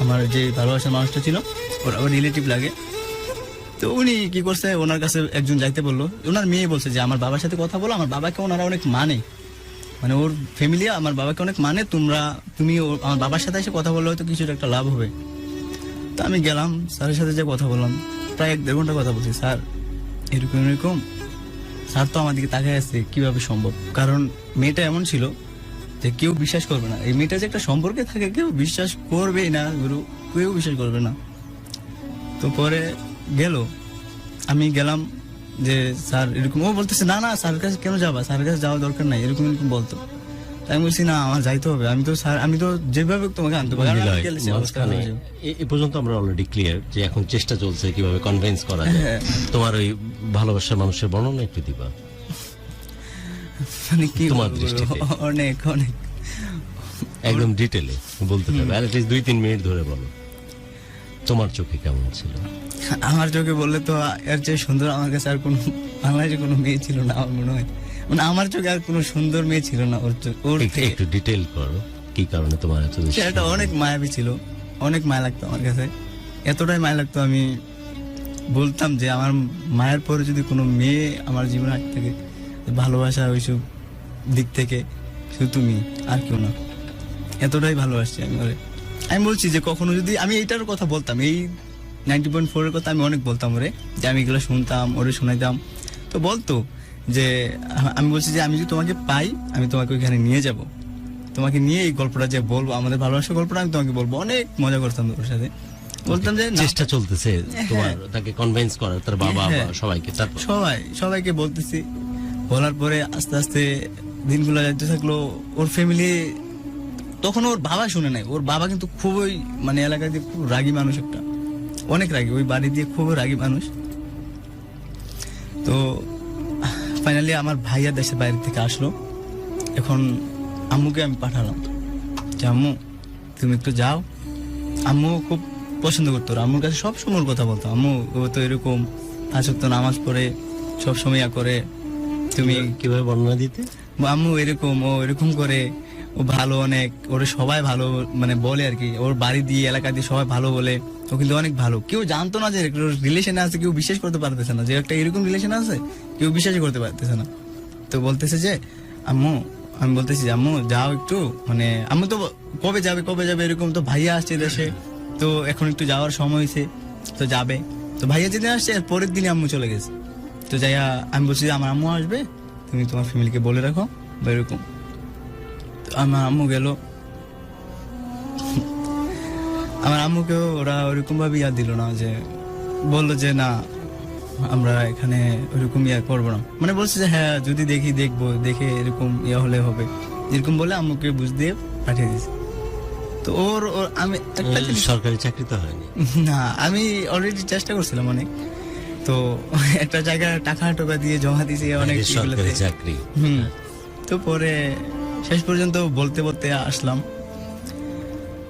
আমার যে ভালোবাসার মানুষটা ছিল ওর আবার রিলেটিভ লাগে। তো উনি কি করছে, ওনার কাছে একজন যাইতে বললো, ওনার মেয়ে বলছে যে আমার বাবার সাথে কথা বলো, আমার বাবাকে ওনারা অনেক মানে ওর ফ্যামিলি আমার বাবাকে অনেক মানে, তুমি আমার বাবার সাথে এসে কথা বললে হয়তো কিছু একটা লাভ হবে। তো আমি গেলাম, স্যারের সাথে যে কথা বললাম, প্রায় 1-1.5 ঘন্টা কথা বলছি। স্যার এরকম এরকম। স্যার তো আমার দিকে তাকায় আছে, কিভাবে সম্ভব? কারণ মেয়েটা এমন ছিল যে কেউ বিশ্বাস করবে না। এই মেয়েটা যে একটা সম্পর্কে থাকে কেউ বিশ্বাস করবেই না গুরু, কেউ বিশ্বাস করবে না। তো পরে গেল, আমি গেলাম যে স্যার এরকম, ও বলতেছে না না স্যারের কাছে কেন যাবা, স্যারের কাছে যাওয়া দরকার নাই, এরকম এরকম বলতো। তাই আমি বলছি না আমার যাইতে হবে, আমি তো স্যার, আমি তো যেভাবে হোক তোমাকে আনতে পারি। নিলয়, মাঝখানে এ পর্যন্ত আমরা অলরেডি ক্লিয়ার যে এখন চেষ্টা চলছে কিভাবে কনভিন্স করা যায়। হ্যাঁ। তোমার ওই ভালোবাসার মানুষের বর্ণনা একটু দিবা মানে কি তোমার বলবো, দৃষ্টিতে? অনেক অনেক একদম ডিটেলে বলতে পারবে, আর এটলিস্ট 2-3 মিনিট ধরে বলো তোমার চোখে কেমন ছিল। আমার চোখে বললে তো এর চেয়ে সুন্দর আমার কাছে আর কোনো বাংলাদেশে কোনো মেয়ে ছিল না আমার মনে হয়। মানে আমার চোখে আর কোনো সুন্দর মেয়ে ছিল না ওর থেকে। একটু ডিটেল করো কি কারণে তোমার এত বেশি সেটা অনেক মায়াবী ছিল, অনেক মায়া লাগতো আমার কাছে, এতটাই মায়া লাগতো আমি বলতাম যে আমার মায়ের পরে যদি কোনো মেয়ে আমার জীবনে আগে থেকে ভালোবাসা ওইসব দিক থেকে শুধু তুমি, আর কেউ না। এতটাই ভালোবাসছি আমি ওরে। আমি বলছি যে কখনো যদি আমি এইটার কথা বলতাম, এই 90.4 এর কথা আমি অনেক বলতাম ওরে, যে আমি এগুলো শুনতাম, ওরে শোনাইতাম। তো বলতো যে আমি বলছি যে আমি যদি তোমাকে পাই আমি তোমাকে ওইখানে নিয়ে যাব, তোমাকে নিয়ে এই গল্পটা যে বলবো, আমাদের ভালোবাসার গল্পটা আমি তোমাকে বলবো। অনেক মজা করতাম ওর সাথে, বলতাম যে না, চেষ্টা চলতেছে তোমার তাকে কনভিন্স করার, তার বাবা হ্যাঁ। বা সবাইকে। তারপর সবাইকে বলতেছি, বলার পরে আস্তে আস্তে দিনগুলো যাইতে থাকলো। ওর ফ্যামিলি তখন ওর বাবা শুনে নাই, ওর বাবা কিন্তু খুবই মানে এলাকায় দিয়ে খুব রাগী মানুষ, একটা অনেক রাগী, ওই বাড়ি দিয়ে খুব রাগী মানুষ। তো ফাইনালি আমার ভাইয়া দেশের বাইরে থেকে আসলো। এখন আম্মুকে আমি পাঠালাম যে আম্মু তুমি একটু যাও। আম্মু খুব পছন্দ করতো ওর, আম্মুর কাছে সব সময় ওর কথা বলতো, আম্মু ও তো এরকম 5 ওয়াক্ত নামাজ পড়ে সব সময় করে, তুমি কিভাবে বর্ণনা দিতে? আম্মু এরকম, ও এরকম করে, ও ভালো অনেক, ওরে সবাই ভালো মানে বলে আর কি, ওর বাড়ি দিয়ে এলাকা দিয়ে সবাই ভালো বলে, ও কিন্তু অনেক ভালো। কেউ জানতো না যে রিলেশনে আছে, কেউ বিশ্বাস করতে পারতেছে না যে একটা এরকম রিলেশন আছে, কেউ বিশ্বাসই করতে পারতেছে না। তো বলতেছে যে আম্মু, আমি বলতেছি যে আম্মু যাও একটু, মানে আম্মু তো কবে যাবে এরকম, তো ভাইয়া আসছে দেশে, তো এখন একটু যাওয়ার সময় হয়েছে, তো যাবে। তো ভাইয়া যেদিন আসছে এর পরের দিনই আম্মু চলে গেছে। তো যাইয়া আমি বলছি যে আমার আম্মু আসবে, তুমি তোমার ফ্যামিলিকে বলে রাখো বা এরকম। তো আমার আম্মু গেল, আমার আম্মুকেও ওরা ওরকম ভাবে ইয়া দিল না, যে বললো যে না আমরা এখানে ওইরকম ইয়া করবো না, মানে বলছে যে হ্যাঁ যদি দেখবো, দেখে এরকম ইয়া হলে হবে, এরকম বলে আম্মুকে বুঝ দিয়ে পাঠিয়ে দিয়েছে। তো আমি একটা জিনিস, সরকারি চাকরি তো হয়নি। না আমি অলরেডি চেষ্টা করছিলাম অনেক, তো একটা জায়গায় টাকা দিয়ে জমা দিয়েছি অনেক আগে সরকারি ইগুলোতে। চাকরি। তো পরে শেষ পর্যন্ত বলতে বলতে আসলাম,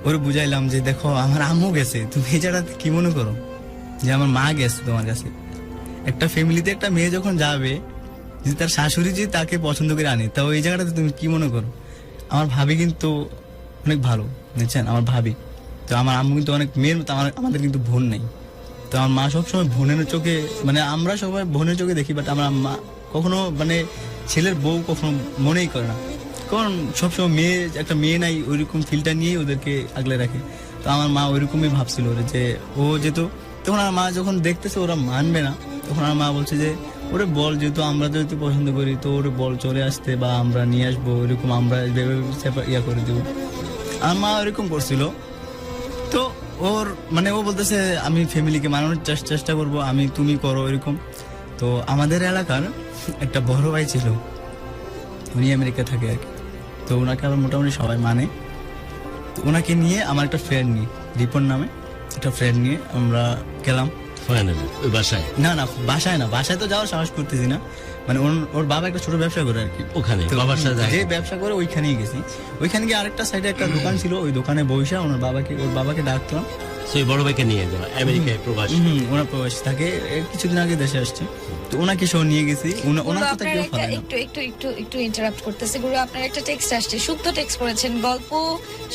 ওরে বুঝাইলাম যে দেখো আমার আম্মু গেছে, তুমি এই জায়গাতে কি মনে করো যে আমার মা গেছে তোমার কাছে। একটা ফ্যামিলিতে একটা মেয়ে যখন যাবে, যদি তার শাশুড়ি যদি তাকে পছন্দ করে আনে, তা ওই জায়গাটাতে তুমি কি মনে করো? আমার ভাবি কিন্তু অনেক ভালো, বুঝছেন, আমার ভাবি। তো আমার আম্মু কিন্তু অনেক মেয়ের মতো, আমাদের কিন্তু বোন নেই। তো আমার মা সবসময় বোনের চোখে, মানে আমরা সবাই বোনের চোখে দেখি, বাট আমার মা কখনো মানে ছেলের বউ কখনো মনেই করে না, কারণ সবসময় একটা মেয়ে নাই ওইরকম ফিলটা নিয়েই ওদেরকে আগলে রাখে। তো আমার মা ওইরকমই ভাবছিল যে ও যেহেতু, তখন আমার মা যখন দেখতেছে ওরা মানবে না, তখন আমার মা বলছে যে ওরে বল, যেহেতু আমরা যেহেতু পছন্দ করি, তো ওরে বল চলে আসতে, বা আমরা নিয়ে আসবো, এরকম আমরা ইয়া করে দেবো। আমার মা ওইরকম করছিল। তো মানে ও বলতেছে আমি ফ্যামিলিকে মানানোর চেষ্টা করবো, তুমি করো এরকম। তো আমাদের এলাকার একটা বড় ভাই ছিল, উনি আমেরিকা থাকে আর কি, তো ওনাকে আবার মোটামুটি সবাই মানে। তো ওনাকে নিয়ে আমার একটা ফ্রেন্ড নিয়ে, রিপন নামে একটা ফ্রেন্ড নিয়ে আমরা গেলাম ফাইনালি ওই বাসায়। না বাসায় তো যাওয়ার সাহস করতেছি না, মানে ওর বাবা একটা ছোট ব্যবসা করে আর কি, ওখানে তো বাবার সাথে যে ব্যবসা করে ওইখানেই গেছি। ওইখানে গিয়ে আরেকটা সাইডে একটা দোকান ছিল, ওই দোকানে বসে ওর বাবাকে ডাকলাম। সেই বড় ভাইকে নিয়ে যাওয়া আমেরিকায় প্রবাসী। ওনার প্রবাসী থাকে, কিছুদিন আগে দেশে আসছে, তো ওনাকে সহ নিয়ে গেছি। ওনার কথা কেউ ফেলে না। একটু ইন্টারাপ্ট করতেছে গুরু, আপনার একটা টেক্সট আসছে, সুপ্ত টেক্সট করেছেন, গল্প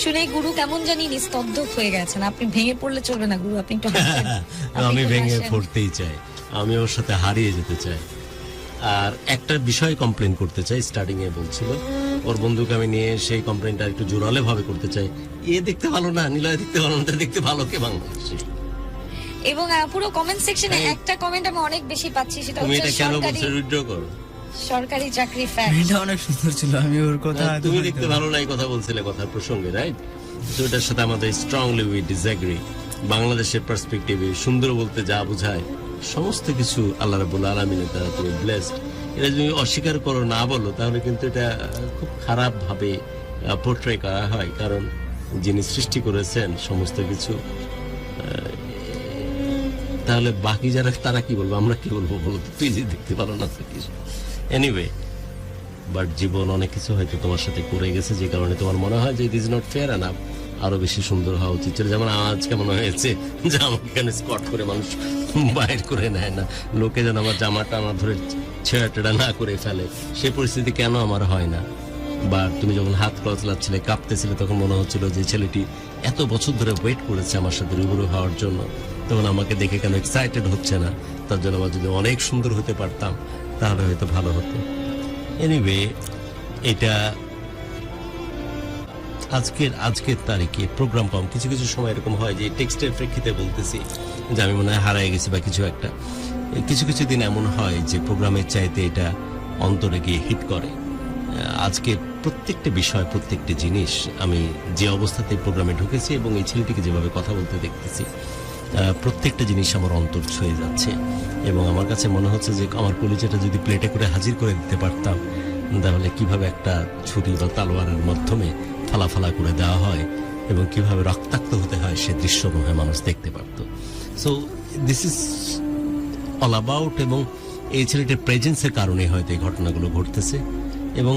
শুনে গুরু কেমন জানি নিস্তব্ধ হয়ে গেছেন, আপনি ভেঙে পড়লে চলবে না গুরু, আপনি একটু হাসেন। আমি ভেঙে পড়তেই চাই, আমি ওর সাথে হারিয়ে যেতে চাই। আর একটা বিষয় কমপ্লেন করতে চাই, স্টার্টিং এ বলছিল ওর বন্ধুকে আমি নিয়ে সেই কমপ্লেনটা একটু জোরালো ভাবে করতে চাই। এ দেখতে ভালো না, নিলয় দেখতে ভালো না, দেখতে ভালো কে বাংলাদেশে? এবং পুরো কমেন্ট সেকশনে হ্যাঁ। একটা কমেন্ট আমি অনেক বেশি পাচ্ছি, সেটা তুমি হচ্ছে এটা কেন বলছো? উইথড্র করো। সরকারি চাকরি ফ্যান। মেয়েটা অনেক সুন্দর ছিল, আমি ওর কথা না, তুমি দেখতে ভালো নাই কথা বলছিলে কথার প্রসঙ্গে, রাইট? তো এটার সাথে আমাদের স্ট্রংলি উই ডিসএগ্রি। বাংলাদেশের পার্সপেক্টিভে সুন্দর বলতে যা বোঝায় সমস্ত কিছু আল্লাহ রাব্বুল আলামিনের দ্বারা তুমি ব্লেসড। এটা যদি অস্বীকার করো, না বলো, তাহলে কিন্তু এটা খুব খারাপ ভাবে পোর্ট্রে করা হয়। কারণ যিনি সৃষ্টি করেছেন সমস্ত কিছু, তাহলে বাকি যারা তারা কি বলবো, আমরা কি বলবো বলো তো? তুই যে দেখতে পারো না তো কিছু। এনিওয়ে, বাট জীবন অনেক কিছু হয়তো তোমার সাথে করে গেছে, যে কারণে তোমার মনে হয় যে it is not fair enough, আরো বেশি সুন্দর হওয়া উচিত ছিল। যেমন আজকে মনে হয়েছে যে আমাকে এখানে স্কট করে মানুষ বাইর করে নেয় না, লোকে যেন আমার জামাটা আমার ধরে ছেঁড়া টেড়া না করে ফেলে, সে পরিস্থিতি কেন আমার হয় না? বা তুমি যখন হাত কচলাচ্ছিলে, কাঁপতেছিলে, তখন মনে হচ্ছিল যে ছেলেটি এত বছর ধরে ওয়েট করেছে আমার সাথে রুবরু হওয়ার জন্য, তখন আমাকে দেখে কেন এক্সাইটেড হচ্ছে না? তার জন্য আমার যদি অনেক সুন্দর হতে পারতাম তাহলে হয়তো ভালো হতো। এনিওয়ে, এটা আজকের তারিখে প্রোগ্রাম পাম কিছু কিছু সময় এরকম হয় যে টেক্সটের প্রেক্ষিতে বলতেছি যে আমি মনে হয় হারায় গেছি বা কিছু একটা। কিছু কিছু দিন এমন হয় যে প্রোগ্রামের চাইতে এটা অন্তরে গিয়ে হিট করে। আজকে প্রত্যেকটা বিষয়, প্রত্যেকটা জিনিস, আমি যে অবস্থাতে প্রোগ্রামে ঢুকেছি এবং এই ছেলেটিকে যেভাবে কথা বলতে দেখতেছি, প্রত্যেকটা জিনিস আমার অন্তর ছুঁয়ে যাচ্ছে। এবং আমার কাছে মনে হচ্ছে যে আমার কলিজাটা যদি প্লেটে করে হাজির করে দিতে পারতাম, তাহলে কিভাবে একটা ছুরি বা তালোয়ারের মাধ্যমে ফালা করে দেওয়া হয় এবং কিভাবে রক্তাক্ত হতে হয় সে দৃশ্য মনে হয় মানুষ দেখতে পারত। So this is all about, এবং এই ছেলেটির প্রেজেন্সের কারণে হয়তো এই ঘটনাগুলো ঘটতেছে। এবং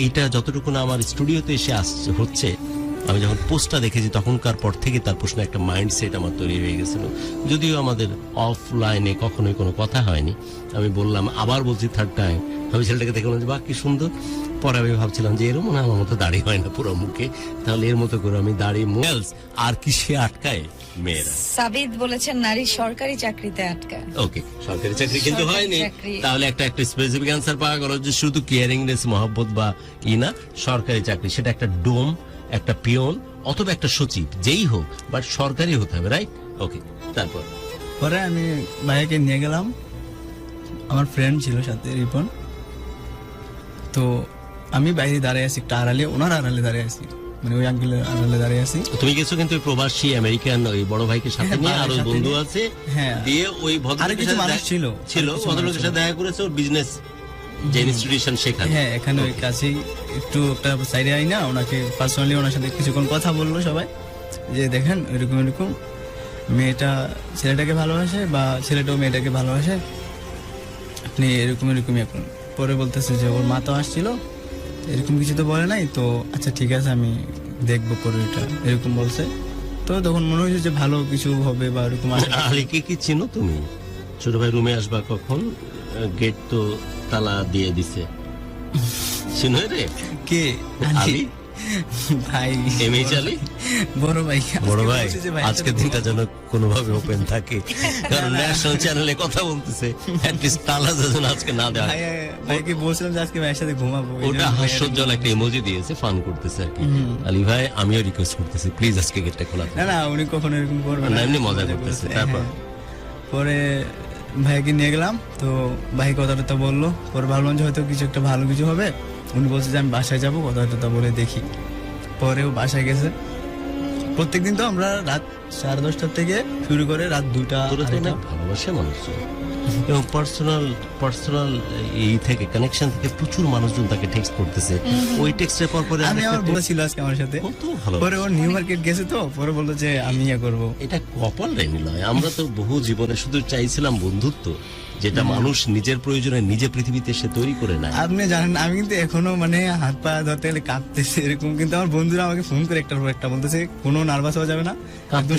এইটা যতটুকু না আমার স্টুডিওতে এসে আসছে হচ্ছে, আমি যখন পোস্টটা দেখেছি তখনকার পর থেকে তার প্রশ্নে একটা মাইন্ডসেট আমার তৈরি হয়ে গেছিল। যদিও আমাদের অফলাইনে কখনোই কোনো কথা হয়নি, আমি বললাম, আবার বলছি থার্ড টাইম, আমি ছেলেটাকে দেখলাম যে বাহ কি সুন্দর। পরে আমি ভাবছিলাম যে এরকম না, আমার মতো দাড়ি হয় না পুরো মুখে, তাহলে এর মতো করে আমি দাড়ি মোয়েলস আর কি সে আটকায় মেয়েরা। সাবিদ বলেছেন নারী সরকারি চাকরিতে আটকায়। ওকে, সরকারি চাকরি কিন্তু সরকারি হয়নি, চাকরি। তাহলে একটা স্পেসিফিক অ্যান্সার পাওয়া গেল যে শুধু কেয়ারিংনেস, মহব্বত বা না, সরকারি চাকরি সেটা একটা ডোম, একটা পিয়ন অথবা একটা সচিব, যেই হোক, বাট সরকারি হতে হবে, রাইট? ওকে, তারপর পরে আমি ভাইয়াকে নিয়ে গেলাম, আমার ফ্রেন্ড ছিল সাথে রিপন। তো আমি বাইরে দাঁড়িয়ে আছি, একটা আড়ালে, ওনার আড়ালে দাঁড়িয়ে আছি, মানে ওই আঙ্কেলের আড়ালে দাঁড়িয়ে আছি। তুমি গেছো কিন্তু ওই প্রবাসী আমেরিকান ওই বড় ভাইকে সাথে হ্যাঁ, নিয়ে, আর ওই সাথে বন্ধু নিয়ে। আছে, হ্যাঁ। দিয়ে ওই আরো ভদ্রলোকের কিছু সাথে মানুষ ছিল, ছিল আরো কিছু ভদ্রলোকের মানুষ সাথে দেখা করেছে ওর বিজনেস যে ইনস্টিটিউশন সেখানে। হ্যাঁ, এখানে ওই কাছেই একটু একটা সাইডে আই না, ওনাকে পার্সোনালি ওনার সাথে কিছুক্ষণ কথা বললো সবাই, যে দেখেন এরকম এরকম মেয়েটা ছেলেটাকে ভালোবাসে বা ছেলেটাও মেয়েটাকে ভালোবাসে, আপনি এরকম এরকমই এখন। পরে বলতেছে যে ওর মা তো আসছিল, এরকম কিছু তো বলে নাই, তো আচ্ছা ঠিক আছে আমি দেখবো পরে, এটা এরকম বলছে। তো তখন মনে হয়েছে যে ভালো কিছু হবে বা এরকম আলীকে কি চিনো তুমি? ছোট ভাই রুমে আসবা কখন, গেট তো তালা দিয়ে দিছে, চিনো রে? কে আলী? ভাই এমএইচ আলী? বড় ভাই। বড় ভাই, বলছে যে ভাইয়ের আজকের সাথে দিনটা যেন কোনোভাবে ওপেন থাকে, কারণ ন্যাশনাল চ্যানেলে কথা বলতেছে, অ্যাটলিস্ট তালা যেন আজকে না দেওয়া হয়। ভাইকে বলছিলাম যে আজকে ভাইয়ের সাথে ঘুমাবো, এই ওটা জন্য হাস্যজ্জ্বল একটা ইমোজি দিয়েছে, ফান করতেছে আর কি। আলী ভাই, আমিও রিকোয়েস্ট করতেছি প্লিজ আজকে গেটটা খোলা না না, উনি কখনো এরকম করবে না, এমনি মজা করতেছে। তারপর পরে ভাইকে নিয়ে গেলাম, তো ভাই কথাটা বললো, পরে ভাবলাম যে হয়তো কিছু একটা ভালো কিছু হবে। উনি বলছে যে আমি বাসায় যাবো, কথাটা বলে দেখি। পরেও বাসায় গেছে। প্রত্যেকদিন তো আমরা রাত 10:30 থেকে শুরু করে রাত 2টা তোরা তো অনেক ভালোবাসে মানুষজন, এবং পার্সোনাল এই থেকে কানেকশন থেকে প্রচুর মানুষজন তাকে টেক্সট করতেছে। ওই টেক্সটের পর পরে আমি আমার বলেছিল আজকে আমার সাথে, কত ভালো। পরে ও নিউ মার্কেট গেছে, তো পরে বললো যে আমি ইয়ে করবো। এটা কপাল রে নিলয়, আমরা তো বহু জীবনে শুধু চাইছিলাম বন্ধুত্ব, যেটা মানুষ নিজের প্রয়োজনে নিজে পৃথিবীতে সে তৈরি করে নেয়। আপনি জানেন আমি কিন্তু এখনো মানে হাত পা ধরতে গেলে কাঁপতেছে এরকম, কিন্তু আমার বন্ধুরা আমাকে ফোন করে একটার পর একটা বলতেছে কোনো নার্ভাস হওয়া যাবে না, একদম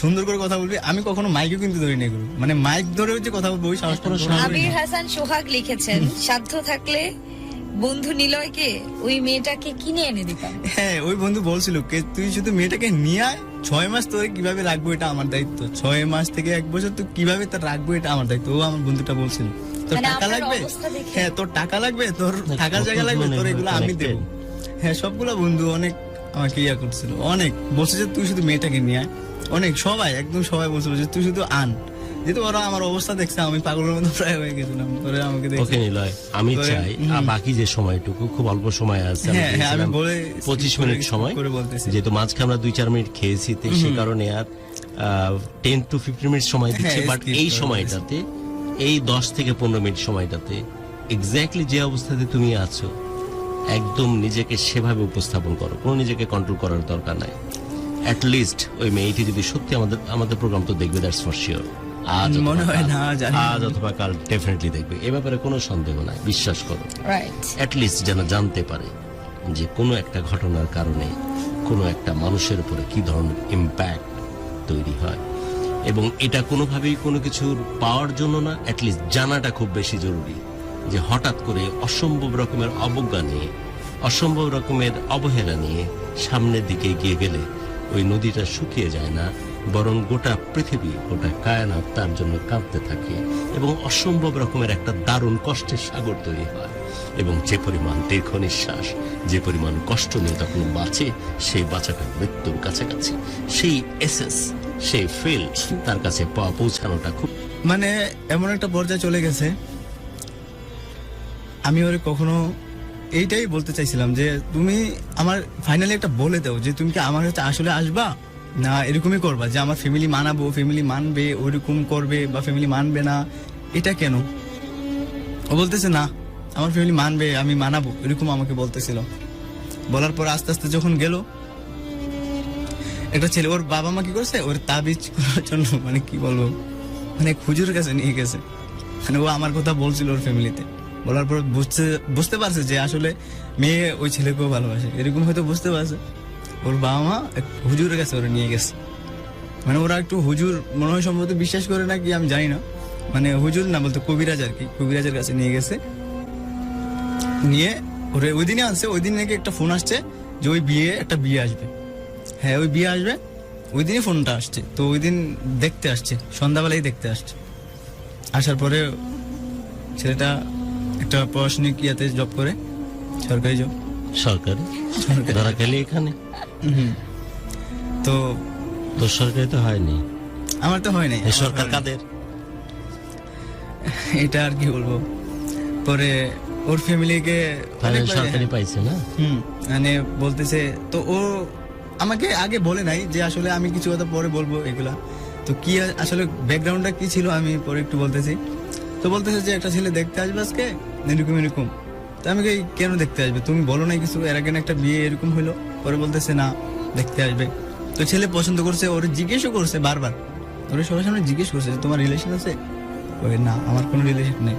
সুন্দর করে কথা বলবি। আমি কখনো মাইকও কিন্তু ধরি না, মানে মাইক ধরেও যে কথা বলবো ওই সাহসটা কখনো করি আবির না। হাসান সোহাগ লিখেছেন, সাধ্য থাকলে বন্ধু নিলয়কে ওই মেয়েটাকে কিনে এনে দিতাম। হ্যাঁ, ওই বন্ধু বলছিল কে তুই শুধু মেয়েটাকে নিয়ে আয়, 6 মাস তোরে কিভাবে রাখবো এটা আমার দায়িত্ব, 6 মাস থেকে 1 বছর তুই কিভাবে তার রাখবো এটা আমার দায়িত্ব। ও আমার বন্ধুটা বলছিল তোর মানে টাকা আপনার লাগবে, অবস্থা দেখে? হ্যাঁ তোর টাকা লাগবে, তোর থাকার জায়গা লাগবে, তোর এগুলো আমি দেবো। হ্যাঁ, সবগুলা বন্ধু অনেক আমাকে ইয়া করছিল, অনেক বলছে যে তুই শুধু মেয়েটাকে নিয়ে আয়। অনেক সবাই একদম সবাই বলছিল যে তুই শুধু আন, যেহেতু ওরা আমার অবস্থা দেখছে আমি পাগলের মতো প্রায় হয়ে গেছিলাম, পরে আমাকে দেখে ওকে নিলয়, আমি চাই বাকি যে সময়টুকু খুব অল্প সময় আছে, আমি হ্যাঁ, হ্যাঁ, আমি দিয়েছিলাম বলে 25 মিনিট সময়, করে বলতেছি। যেহেতু মাঝখানে আমরা 2-4 মিনিট খেয়েছি, তো সেই কারণে আর 10 to 15 মিনিট সময় দিচ্ছি। হ্যাঁ, বাট skip এই করে সময়টাতে, এই 10 থেকে 15 মিনিট সময়টাতে এক্স্যাক্টলি যে অবস্থাতে তুমি আছো একদম নিজেকে সেভাবে উপস্থাপন করো, কোনো নিজেকে কন্ট্রোল করার দরকার নাই। অ্যাট লিস্ট ওই মেয়েটি যদি সত্যি আমাদের প্রোগ্রাম তো দেখবে, দ্যাটস ফর শিওর। আজ অথবা মনে হয় কাল, না, জানি না। আজ অথবা কাল ডেফিনেটলি দেখবে, এ ব্যাপারে কোনো সন্দেহ নাই, বিশ্বাস করো। রাইট। অ্যাটলিস্ট যেন জানতে পারে যে কোনো একটা ঘটনার কারণে কোনো একটা মানুষের উপরে কি ধরনের ইম্প্যাক্ট তৈরি হয়, এবং এটা কোনোভাবেই কোনো কিছুর পাওয়ার জন্য না, অ্যাটলিস্ট জানাটা খুব বেশি জরুরি। যে হঠাৎ করে অসম্ভব রকমের অবজ্ঞা নিয়ে, অসম্ভব রকমের অবহেলা নিয়ে সামনের দিকে এগিয়ে গেলে ওই নদীটা শুকিয়ে যায় না, বরং গোটা পৃথিবী, গোটা কায়নাত তার জন্য কাঁদতে থাকে, এবং অসম্ভব রকমের একটা দারুণ কষ্টের সাগর তৈরি হয়। এবং যে পরিমাণ দীর্ঘ নিঃশ্বাস, যে পরিমাণ কষ্ট নিয়ে তখন বাঁচে, সেই বাঁচাটা মৃত্যুর কাছাকাছি, সেই এসেস, সেই ফিল তার কাছে পৌঁছানোটা খুব মানে এমন একটা পর্যায়ে চলে গেছে, আমি ওরে কখনো এইটাই বলতে চাইছিলাম যে তুমি আমার ফাইনালি একটা বলে দাও যে তুমি কি আমার কাছে আসলে আসবা না এরকমই করবা, যে আমার ফ্যামিলি মানাবো, ফ্যামিলি মানবে ওরকম করবে, বা ফ্যামিলি মানবে না, এটা কেন? ও বলতেছে না আমার ফ্যামিলি মানবে, আমি মানাবো, এরকম আমাকে বলতেছিল। বলার পর আস্তে আস্তে যখন গেল, একটা ছেলে, ওর বাবা মা কি করছে, ওর তাবিজ করার জন্য, মানে কি বলবো, মানে হুজুরের কাছে নিয়ে গেছে। মানে ও আমার কথা বলছিল ওর ফ্যামিলিতে, বলার পর বুঝতে পারছে যে আসলে মেয়ে ওই ছেলেকেও ভালোবাসে, এরকম হয়তো বুঝতে পারছে। ওর বাবা মা এক হুজুরের কাছে ওরা নিয়ে গেছে। মানে ওরা একটু হুজুর মনে হয় সম্ভবত বিশ্বাস করে না কি আমি জানি না, মানে হুজুর না বলতে কবিরাজ আর কি, কবিরাজের কাছে নিয়ে গেছে। নিয়ে ওরে ওই দিনে আনছে, ওই দিন নাকি একটা ফোন আসছে যে ওই একটা বিয়ে আসবে। হ্যাঁ ওই বিয়ে আসবে, ওই দিনই ফোনটা আসছে। তো ওই দিন দেখতে আসছে, সন্ধ্যাবেলায় দেখতে আসছে। আসার পরে ছেলেটা একটা প্রশাসনিক ইয়াতে জব করে, সরকারি জব, সরকারি ধরা গেলে এখানে। তো তো সরকারি তো হয়নি, আমার তো হয় নাই। এই সরকার কাদের? এটা আর কি বলবো। পরে ওর ফ্যামিলিকে সরকারি পাইছে না, মানে বলতেছে, তো ও আমাকে আগে বলে নাই যে আসলে আমি কিছু কথা পরে বলবো এগুলা, তো কি আসলে ব্যাকগ্রাউন্ডটা কি ছিল আমি পরে একটু বলতেছি। তো বলতেছে যে একটা ছেলে দেখতে আসবে আজকে, এরকম এরকম। তো আমি কেন দেখতে আসবে, তুমি বলো নাই কিছু, এর আগে একটা বিয়ে এরকম হলো। পরে বলতেছে না দেখতে আসবে। তো ছেলে পছন্দ করছে, ওরে জিজ্ঞেসও করছে বারবার, ওরে সবার সামনে জিজ্ঞেস করছে যে তোমার রিলেশন আছে? ওই না আমার কোনো রিলেশন নেই।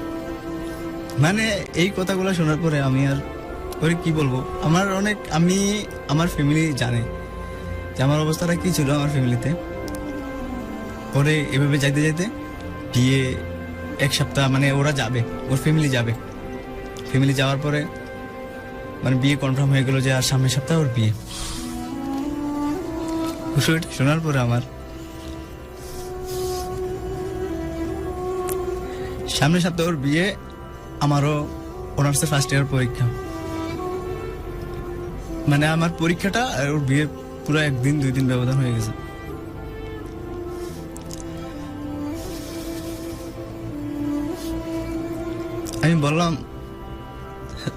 মানে এই কথাগুলো শোনার পরে আমি আর ওরে কি বলবো, আমার ফ্যামিলি জানে যে আমার অবস্থাটা কি ছিল আমার ফ্যামিলিতে। পরে এভাবে যাইতে যাইতে বিয়ে এক সপ্তাহ, মানে ওরা যাবে, ওর ফ্যামিলি যাবে। ফ্যামিলি যাওয়ার পরে মানে বিয়ে কনফার্ম হয়ে গেল যে আর সামনের সপ্তাহে ওর বিয়ে। বিষয়টা শোনার পরে আমার সামনের সপ্তাহে ওর বিয়ে, আমারও অনার্সের ফার্স্ট ইয়ার পরীক্ষা। মানে আমার পরীক্ষাটা আর ওর বিয়ে পুরো 1-2 দিন ব্যবধান হয়ে গেছে। আমি বললাম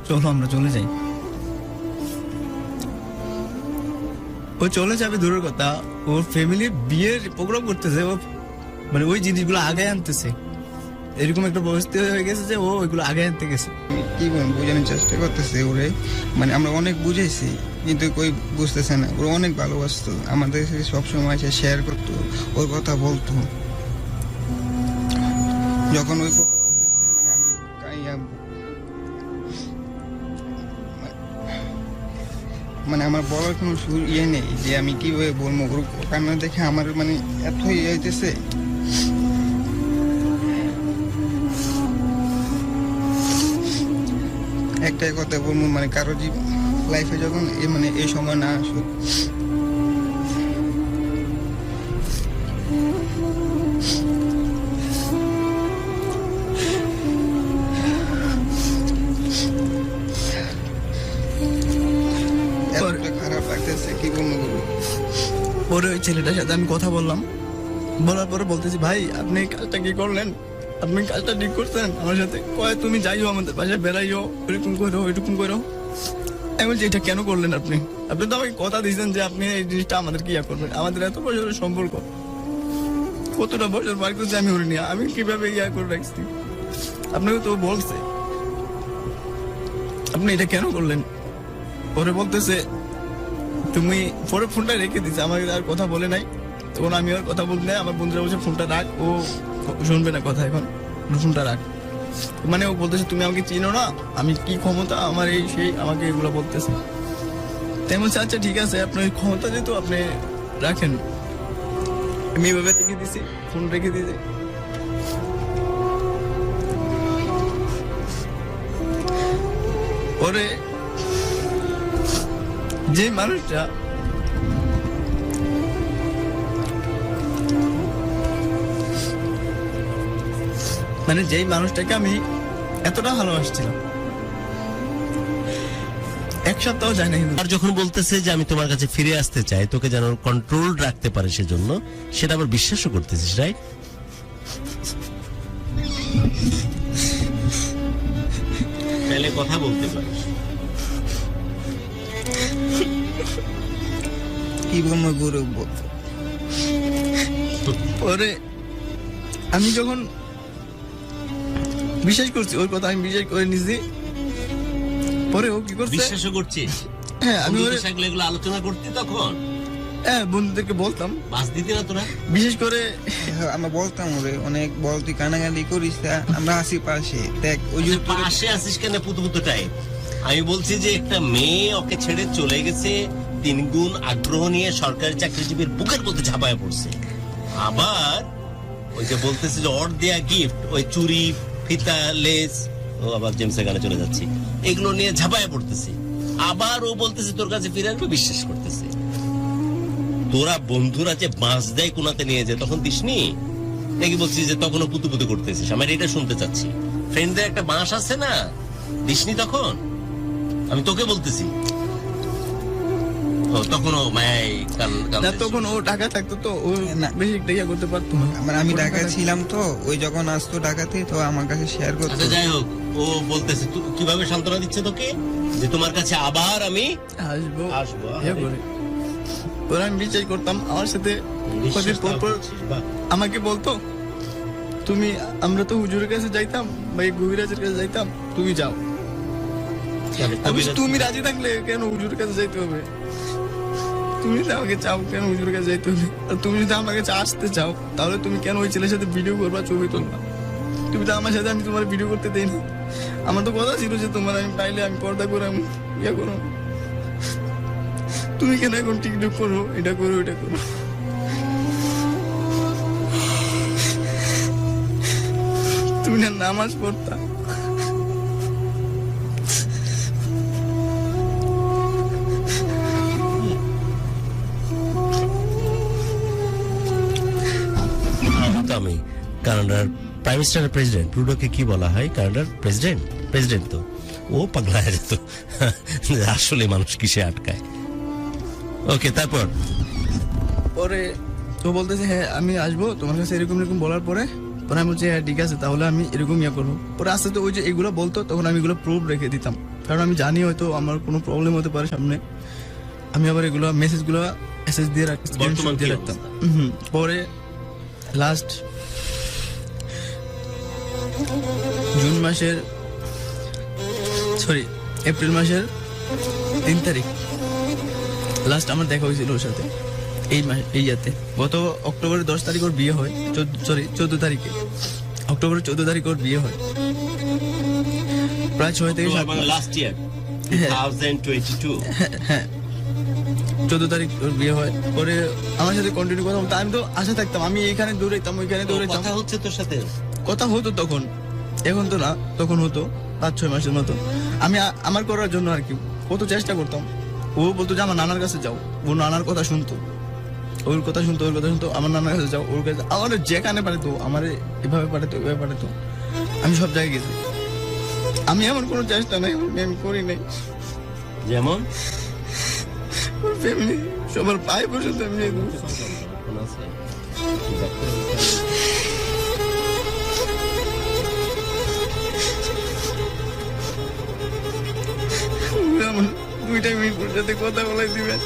চলো আমরা চলে যাই। ও চলে যাবে দূরের কথা, ওর ফ্যামিলির বিয়ের প্রোগ্রাম করতেছে, ও মানে ওই জিনিসগুলো আগে আনতেছে। এরকম একটা পরিস্থিতি হয়ে গেছে যে ও ওইগুলো আগে আনতে গেছে। কি বলবো, বোঝানোর চেষ্টা করতেছে ওরে, মানে আমরা অনেক বুঝাইছি কিন্তু কই বুঝতেছে না। ওরা অনেক ভালোবাসতো, আমাদের সাথে সবসময় এসে শেয়ার করতো, ওর কথা বলতো। যখন ওই কথা বলতেছে মানে আমি মানে আমার বলার কোনো ইয়ে নেই যে আমি কিভাবে বলবো। ওর কান্না দেখে আমার মানে এত ইয়ে হইতেছে। একটাই কথা বলবো, মানে কারো লাইফে যখন মানে এই সময় না আসুক, এতটা খারাপ লাগতেছে কি বলবো। পরে ওই ছেলেটার সাথে আমি কথা বললাম, বলার পরে বলতেছি ভাই আপনি এই কাজটা কি করলেন, আপনি কাজটা ঠিক করছেন আমার সাথে? কয় তুমি যাইও আমাদের বাসায় বেড়াইও, এরকম করো এরকম করো। আমি বলছি এটা কেন করলেন আপনি? আপনি তো আমাকে কথা দিয়েছেন যে আপনি এই জিনিসটা আমাদের কি করবেন, আমাদের এত বছরের সম্পর্ক, কতটা বছর পার করছে আমি হরিনি, আমি কিভাবে করে রাখছি? আপনাকে তো বলছে, আপনি এটা কেন করলেন? পরে বলতেছে তুমি, পরে ফোনটা রেখে দিচ্ছে, আমাকে আর কথা বলে নাই। তখন আমি আর কথা বলতে নাই, আমার বন্ধুরা বলছে ফোনটা রাখ, ও শুনবে না কথা, এখন ফোনটা রাখ। মানে ও বলতেছে তুমি আমাকে চিনো না, আমি কি ক্ষমতা আমার, এই সেই আমাকে এগুলো বলতেছে। তাই বলছে আচ্ছা ঠিক আছে, আপনার ক্ষমতা যেহেতু আপনি রাখেন। আমি এভাবে রেখে দিছি, ফোন রেখে দিয়েছি। পরে যে মানুষটা মানে যেই মানুষটাকে আমি এতটা ভালোবাসছিলাম, এক সপ্তাহ যায় না কিন্তু আর যখন বলতেছে যে আমি তোমার কাছে ফিরে আসতে চাই, তোকে যেন কন্ট্রোল রাখতে পারে সেজন্য, সেটা আবার বিশ্বাসও করতেছিস, রাইট? তাহলে কথা বলতে পারিস। কি বলবো গৌরব, পরে আমি যখন বিশ্বাস করছি ওর কথা, আমি বিশ্বাস করে নিছি। পরে ও কি করছে, বিশ্বাসও করছিস? হ্যাঁ আমি বন্ধুদের সাথে এগুলো আলোচনা করতি তখন? হ্যাঁ বন্ধুদেরকে বলতাম, বাস দিতি না তোরা? বিশেষ করে আমরা বলতাম ওরে অনেক, বলতি কানাকানি করিস না, আমরা আসি পাশে, দেখ ওই যে তোরে- পাশে আসিস কেন পুতু টাইপ? আমি বলছি যে একটা মেয়ে ওকে ছেড়ে চলে গেছে, 3 গুণ আগ্রহ নিয়ে সরকারি চাকরিজীবীর বুকের মধ্যে ঝাঁপায় পড়ছে। আবার ওই যে বলতেছে যে ওর দেয়া গিফট, ওই চুরি, ফিতা, লেস, ও আবার জেমসের গানে চলে যাচ্ছি, এগুলো নিয়ে ঝাঁপায় পড়তেছে। আবার ও বলতেছে তোর কাছে ফিরে আসবে, বিশ্বাস করতেছে। তোরা বন্ধুরা যে বাঁশ দেয় কোনাতে নিয়ে যায়, তখন দিসনি নাকি? বলছিস যে তখনও পুতু পুতু করতেছিস? আমার এটা শুনতে চাচ্ছি। ফ্রেন্ডদের একটা বাঁশ আছে না, দিসনি তখন? আমি তোকে বলতেছি। ও তখনও মায়াই না, তখন ও টাকা থাকতো তো ও না। বেশি টাকা করতে পারতো না। মানে আমি ঢাকা ছিলাম তো, ওই যখন আসতো ঢাকাতে তো আমার কাছে শেয়ার করতো। আচ্ছা যাই হোক, ও বলতেছে কিভাবে সান্ত্বনা দিচ্ছে তোকে যে তোমার কাছে আবার আমি আসবো আসবো। ইয়ে করে। পরে আমি বিশ্বাস করতাম, আমার সাথে বিশ্বাস কদিন পর পর করছিস, বাহ। আমাকে বলতো তুমি, আমরা তো হুজুরের কাছে যাইতাম বা এই গভীরাজের কাছে যাইতাম, তুমি যাও। কেন, আমি কবিরাজ- তুমি রাজি থাকলে কেন হুজুরের কাছে যাইতে হবে? তুমি যদি আমাকে চাও কেন হুজুরের কাছে যাইতে হবে? আর তুমি যদি আমার কাছে আসতে চাও, তাহলে তুমি কেন ওই ছেলের সাথে ভিডিও করবা, ছবি তুলবা? তুমি তো আমার সাথে, আমি তোমার ভিডিও করতে দেই না। আমার তো কথা ছিল যে তোমার আমি পাইলে আমি পর্দা করে আমি ইয়ে করো। তুমি কেন এখন টিকটক করো, এটা করো, এটা করো? তুমি না নামাজ পড়তা, তো আমি কানাডার প্রাইম মিনিস্টার, প্রেসিডেন্ট, ট্রুডোকে কি বলা হয়? কানাডার প্রেসিডেন্ট, প্রেসিডেন্ট তো ও পাগলা হয়ে যেত আসলে মানুষ কিসে আটকায়। ওকে, তারপর পরে তো বলতেছে হ্যাঁ আমি আসবো তোমার কাছে, এরকম এরকম বলার পরে পরে আমি বলছি হ্যাঁ ঠিক আছে, তাহলে আমি এরকম ইয়ে করবো। পরে আস্তে আস্তে ওই যে এগুলো বলতো, তখন আমি এগুলো প্রুফ রেখে দিতাম, কারণ আমি জানি হয়তো আমার কোনো প্রবলেম হতে পারে সামনে। আমি আবার এগুলো মেসেজগুলো এসএস দিয়ে রাখতাম, বর্তমান কি দিয়ে রাখতাম। পরে লাস্ট জুন মাসের এপ্রিল মাসের 3 তারিখ লাস্ট আমার দেখা হয়েছিল ওর সাথে। এই মাস এই ইয়াতে গত অক্টোবরের 10 তারিখ ওর বিয়ে হয়, 14 তারিখে, অক্টোবরের 14 তারিখ ওর বিয়ে হয়। প্রায় 6 থেকে 7 মাস। লাস্ট ইয়ার হ্যাঁ। 2022। হ্যাঁ 14 তারিখ ওর বিয়ে হয়। পরে আমার সাথে কন্টিনিউ কথা বলতো, আমি তো আশা থাকতাম, আমি এখানে দৌড়াইতাম ওইখানে দৌড়াইতাম, কথা হচ্ছে তোর সাথে? কথা হতো তখন, এখন তো না, তখন হতো 5-6 মাসের মতো। আমি আমার করার জন্য আর কি কত চেষ্টা করতাম। ও বলতো যে আমার নানার কাছে যাও, ওর নানার কথা শুনতো, ওর কথা শুনতো, ওর কথা শুনতো, আমার নানার কাছে যাও, ওর কাছে, আমার যেখানে পাঠাতো, আমার এভাবে পাঠাতো, এভাবে পাঠাতো। আমি সব জায়গায় গেছি, আমি এমন কোনো চেষ্টা নাই আমি করি নাই। যেমন ওর ফ্যামিলি সবার পায়ে পর্যন্ত আমি দিয়ে দেবো। ফোন আছে? আমার 2টা মিনিট ওর সাথে কথা বলাই দিবেন।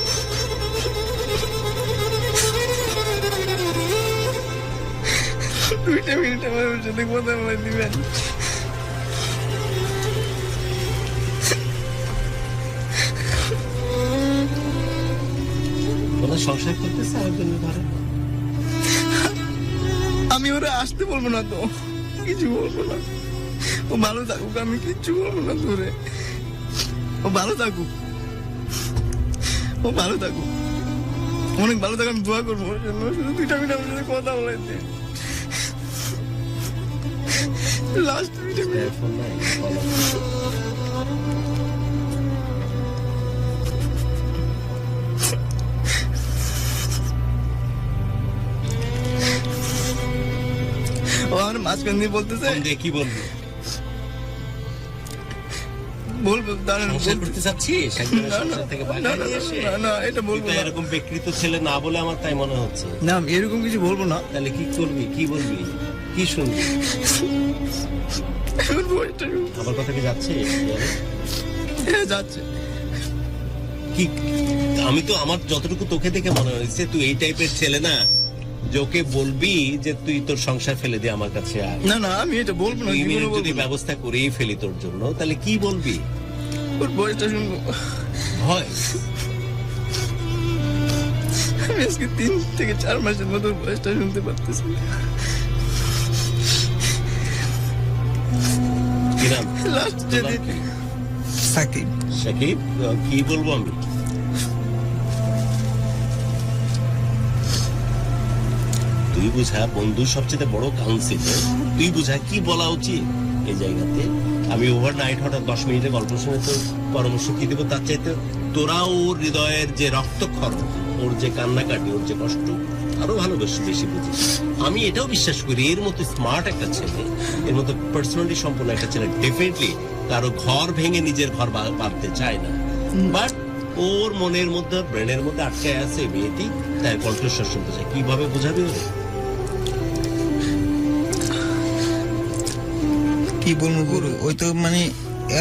2টা মিনিট আমার ওর সাথে কথা বলাই দিবেন। ওরা সংসার করতেছে আরেকজনের ঘরে। আমি ওরা আসতে বলবো না, তো কিছু বলবো না। ও ভালো থাকুক, আমি কিচ্ছু বলবো না তোরে। ও ভালো থাকুক, ও ভালো থাকুক, অনেক ভালো থাকুক। আমি দোয়া করবো ওর জন্য। শুধু 2টা মিনিট আমার সাথে কথা বলাইতে, লাস্ট 2টা মিনিট। ফোন নাই, বলো। ও আমার মাঝখান দিয়ে বলতেছে, ফোন দিয়ে কি বলবো? বলবো দাঁড়ান, সংসার করতে চাচ্ছিস? একজনের না, না, সংসার থেকে বাইরে না, না, নিয়ে এসে? না, না, এটা বলবো তুই তো না। এরকম বিকৃত ছেলে না বলে আমার তাই মনে হচ্ছে। না, আমি এরকম কিছু বলবো না। তাহলে কি করবি, কি বলবি, কি শুনবি? এখন বয়সটা আমার কথা কি যাচ্ছে? যাচ্ছে। কি আমি তো আমার যতটুকু তোকে দেখে মনে হয়েছে তুই এই টাইপের ছেলে না, যোকে বলবি যে তুই তোর সংসার ফেলে দে আমার কাছে আর না, না, আমি এটা বলবো না, 2 জীবনে মিনিট বলবো যদি না। ব্যবস্থা করেই ফেলি তোর জন্য, তাহলে কি বলবি? ওর বয়সটা শুনবো। হয় আমি আজকে 3 থেকে 4 মাসের মতো ওর বয়সটা শুনতে পারতেছি। কি নাম? লাস্ট তোর নাম যেদিন কি? সাকিব। সাকিব, কি বলবো আমি? তুই বুঝা বন্ধুর সবচেয়ে বড় কাউন্সিলর, তুই বুঝা কি বলা উচিত এই জায়গাতে। আমি ওভারনাইট হঠাৎ 10 মিনিটের গল্প শুনে তো পরামর্শ কি দেবো, তার চাইতে তোরা ওর হৃদয়ের যে রক্তক্ষরণ, ওর যে কান্নাকাটি, ওর যে কষ্ট আরো ভালোবেসে বেশি বুঝিস। আমি এটাও বিশ্বাস করি এর মতো স্মার্ট একটা ছেলে, এর মতো পার্সোনালিটি সম্পন্ন একটা ছেলে ডেফিনেটলি কারো ঘর ভেঙে নিজের ঘর বাঁধতে চায় না। বাট ওর মনের মধ্যে, ব্রেনের মধ্যে আটকে আছে মেয়েটি, তাই কণ্ঠস্বর শুনতে চায়। কিভাবে বোঝাবে ওরে? কি বলবো গুরু, ওই তো মানে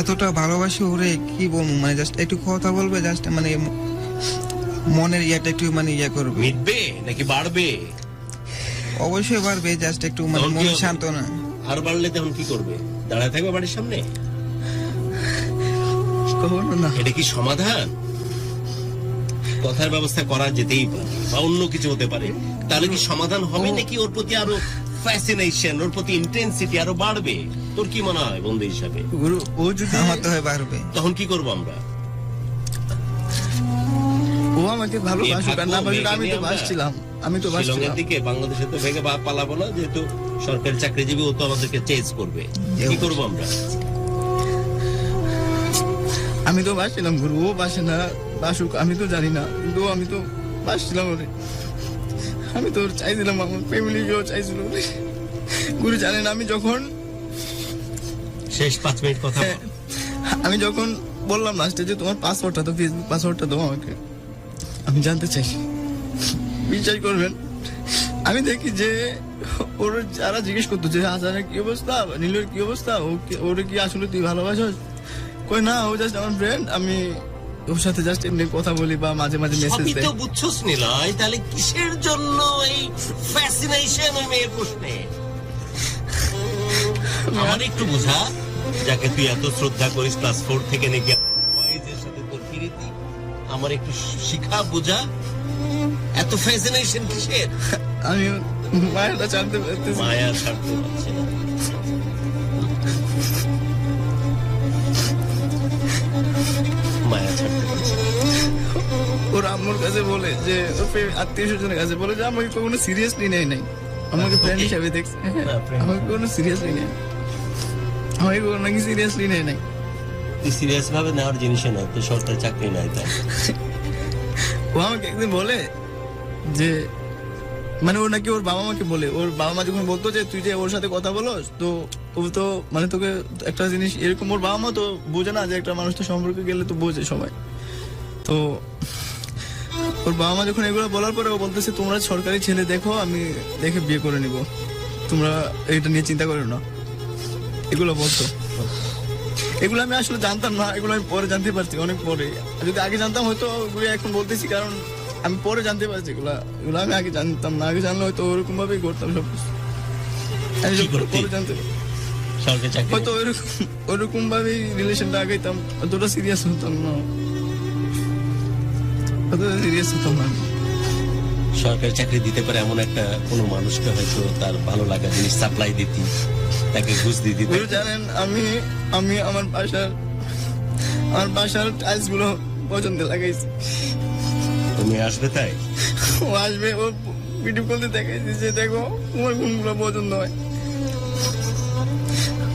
এতটা ভালোবাসি ওরে, কি বলবো, মানে জাস্ট একটু কথা বলবে, জাস্ট মানে মনের ইয়াটা একটু মানে ইয়া করবে। মিটবে নাকি বাড়বে? অবশ্যই পারবে, জাস্ট একটু মানে তখন কি মন হবে? শান্ত না। আর বাড়লে তখন কি করবে? দাঁড়ায় থাকবে বাড়ির সামনে? কখনো না। এটা কি সমাধান? কথার ব্যবস্থা করা যেতেই পারে, বা অন্য কিছু হতে পারে। তাহলে কি সমাধান হবে নাকি ওর প্রতি আরো ফ্যাসিনেশন, ওর প্রতি ইন্টেন্সিটি আরো বাড়বে? তোর কি মনে হয় বন্ধু হিসাবে? গুরু, ও যদি আমার তো হয় পারবে। তখন কি করবো আমরা? ও আমাকে ভালোবাসুক আর না বাসুক, আমি তো বাসছিলাম, আমি তো শিলংয়ের বাসছিলাম। দিকে বাংলাদেশে তো ভেঙে পালাবো না, যেহেতু সরকারি চাকরিজীবী, ও তো আমাদেরকে চেঞ্জ করবে। কি করবো আমরা? আমি তো বাসছিলাম গুরু, ও বাসে না বাসুক আমি তো জানি না, কিন্তু আমি তো বাসছিলাম ওরে। আমি তো ওর চাইছিলাম, আমার ফ্যামিলিকেও চাইছিল ওরে। গুরু জানেন, আমি যখন শেষ 5 মিনিট কথা বল। আমি যখন বললাম লাস্টে যে তোমার পাসওয়ার্ডটা তো, ফেসবুক পাসওয়ার্ডটা দাও আমাকে, আমি জানতে চাই, বিশ্বাস করবেন আমি দেখি যে ওর যারা জিজ্ঞেস করতো যে হাসানের কি অবস্থা, নীলের কি অবস্থা, ওরে কি আসলে তুই ভালোবাসস, কই না ও জাস্ট আমার ফ্রেন্ড, আমি ওর সাথে জাস্ট এমনি কথা বলি বা মাঝে মাঝে মেসেজ সবই দেয়। তো বুঝছস নিলয়, তাহলে কিসের জন্য এই ফ্যাসিনেশন ওই মেয়ের প্রশ্নে? আমার একটু বুঝা, যাকে তুই এত শ্রদ্ধা করিস ক্লাস 4 থেকে নাকি বয়েজের সাথে তোর প্রীতি, আমার একটু শিখা বোঝা, এত ফ্যাসিনেশন কিসের? আমি মায়েরটা জানতে পারতেছি। মায়া ছাড়তে পারছে না। মায়া ছাড়তে পারছে না। ওর আম্মুর কাছে বলে যে, ওর আত্মীয় স্বজনের কাছে বলে যে আমাকে কোনো সিরিয়াসলি নেই নাই, আমাকে ফ্রেন্ড Okay. হিসাবে দেখছে, না, friend আমাকে কোনো সিরিয়াসলি নেই, আমাকে কোনো নাকি সিরিয়াসলি নেই নাই। তুই সিরিয়াস ভাবে নেওয়ার জিনিস না, তো সরকারি চাকরি নাই তাই। ও আমাকে একদিন বলে যে, মানে ওর নাকি ওর বাবা মাকে বলে, ওর বাবা মা যখন বলতো যে তুই যে ওর সাথে কথা বলোস, তো ও তো মানে তোকে একটা জিনিস এরকম, ওর বাবা মা তো বোঝে না যে একটা মানুষ তো সম্পর্কে গেলে তো বোঝে সবাই, তো ও ওর বাবা মা যখন এগুলো বলার পরে ও বলতেছে তোমরা সরকারি ছেলে দেখো, আমি দেখে বিয়ে করে নিব, তোমরা এটা নিয়ে চিন্তা করো না, এগুলো বলতো। এগুলো আমি আসলে জানতাম না, এগুলো আমি পরে জানতে পারছি, অনেক পরে। যদি আগে জানতাম হয়তো ওগুলো এখন বলতেছি, কারণ আমি পরে জানতে পারছি এগুলো আমি আগে জানতাম না। আগে জানলে হয়তো ওরকম ভাবেই করতাম সব কিছু। আমি কি সব করতি? পরে জানতে সরকারি চাকরি হয়তো ওরকম ভাবেই রিলেশনটা আগাইতাম, অতটা সিরিয়াস হতাম না, অতটা সিরিয়াস হতাম না। সরকারি চাকরি দিতে পারে এমন একটা কোনো মানুষকে হয়তো তার ভালো লাগা জিনিস সাপ্লাই দিতি, তাকে ঘুষ দিয়ে দিতি। গুরু জানেন, আমি আমার বাসার টাইলস গুলো পছন্দ লাগাইছি। তুমি আসবে তাই? ও আসবে, ও ভিডিও কল দিয়ে দেখাইছি যে দেখো তোমার কোনগুলো পছন্দ হয়।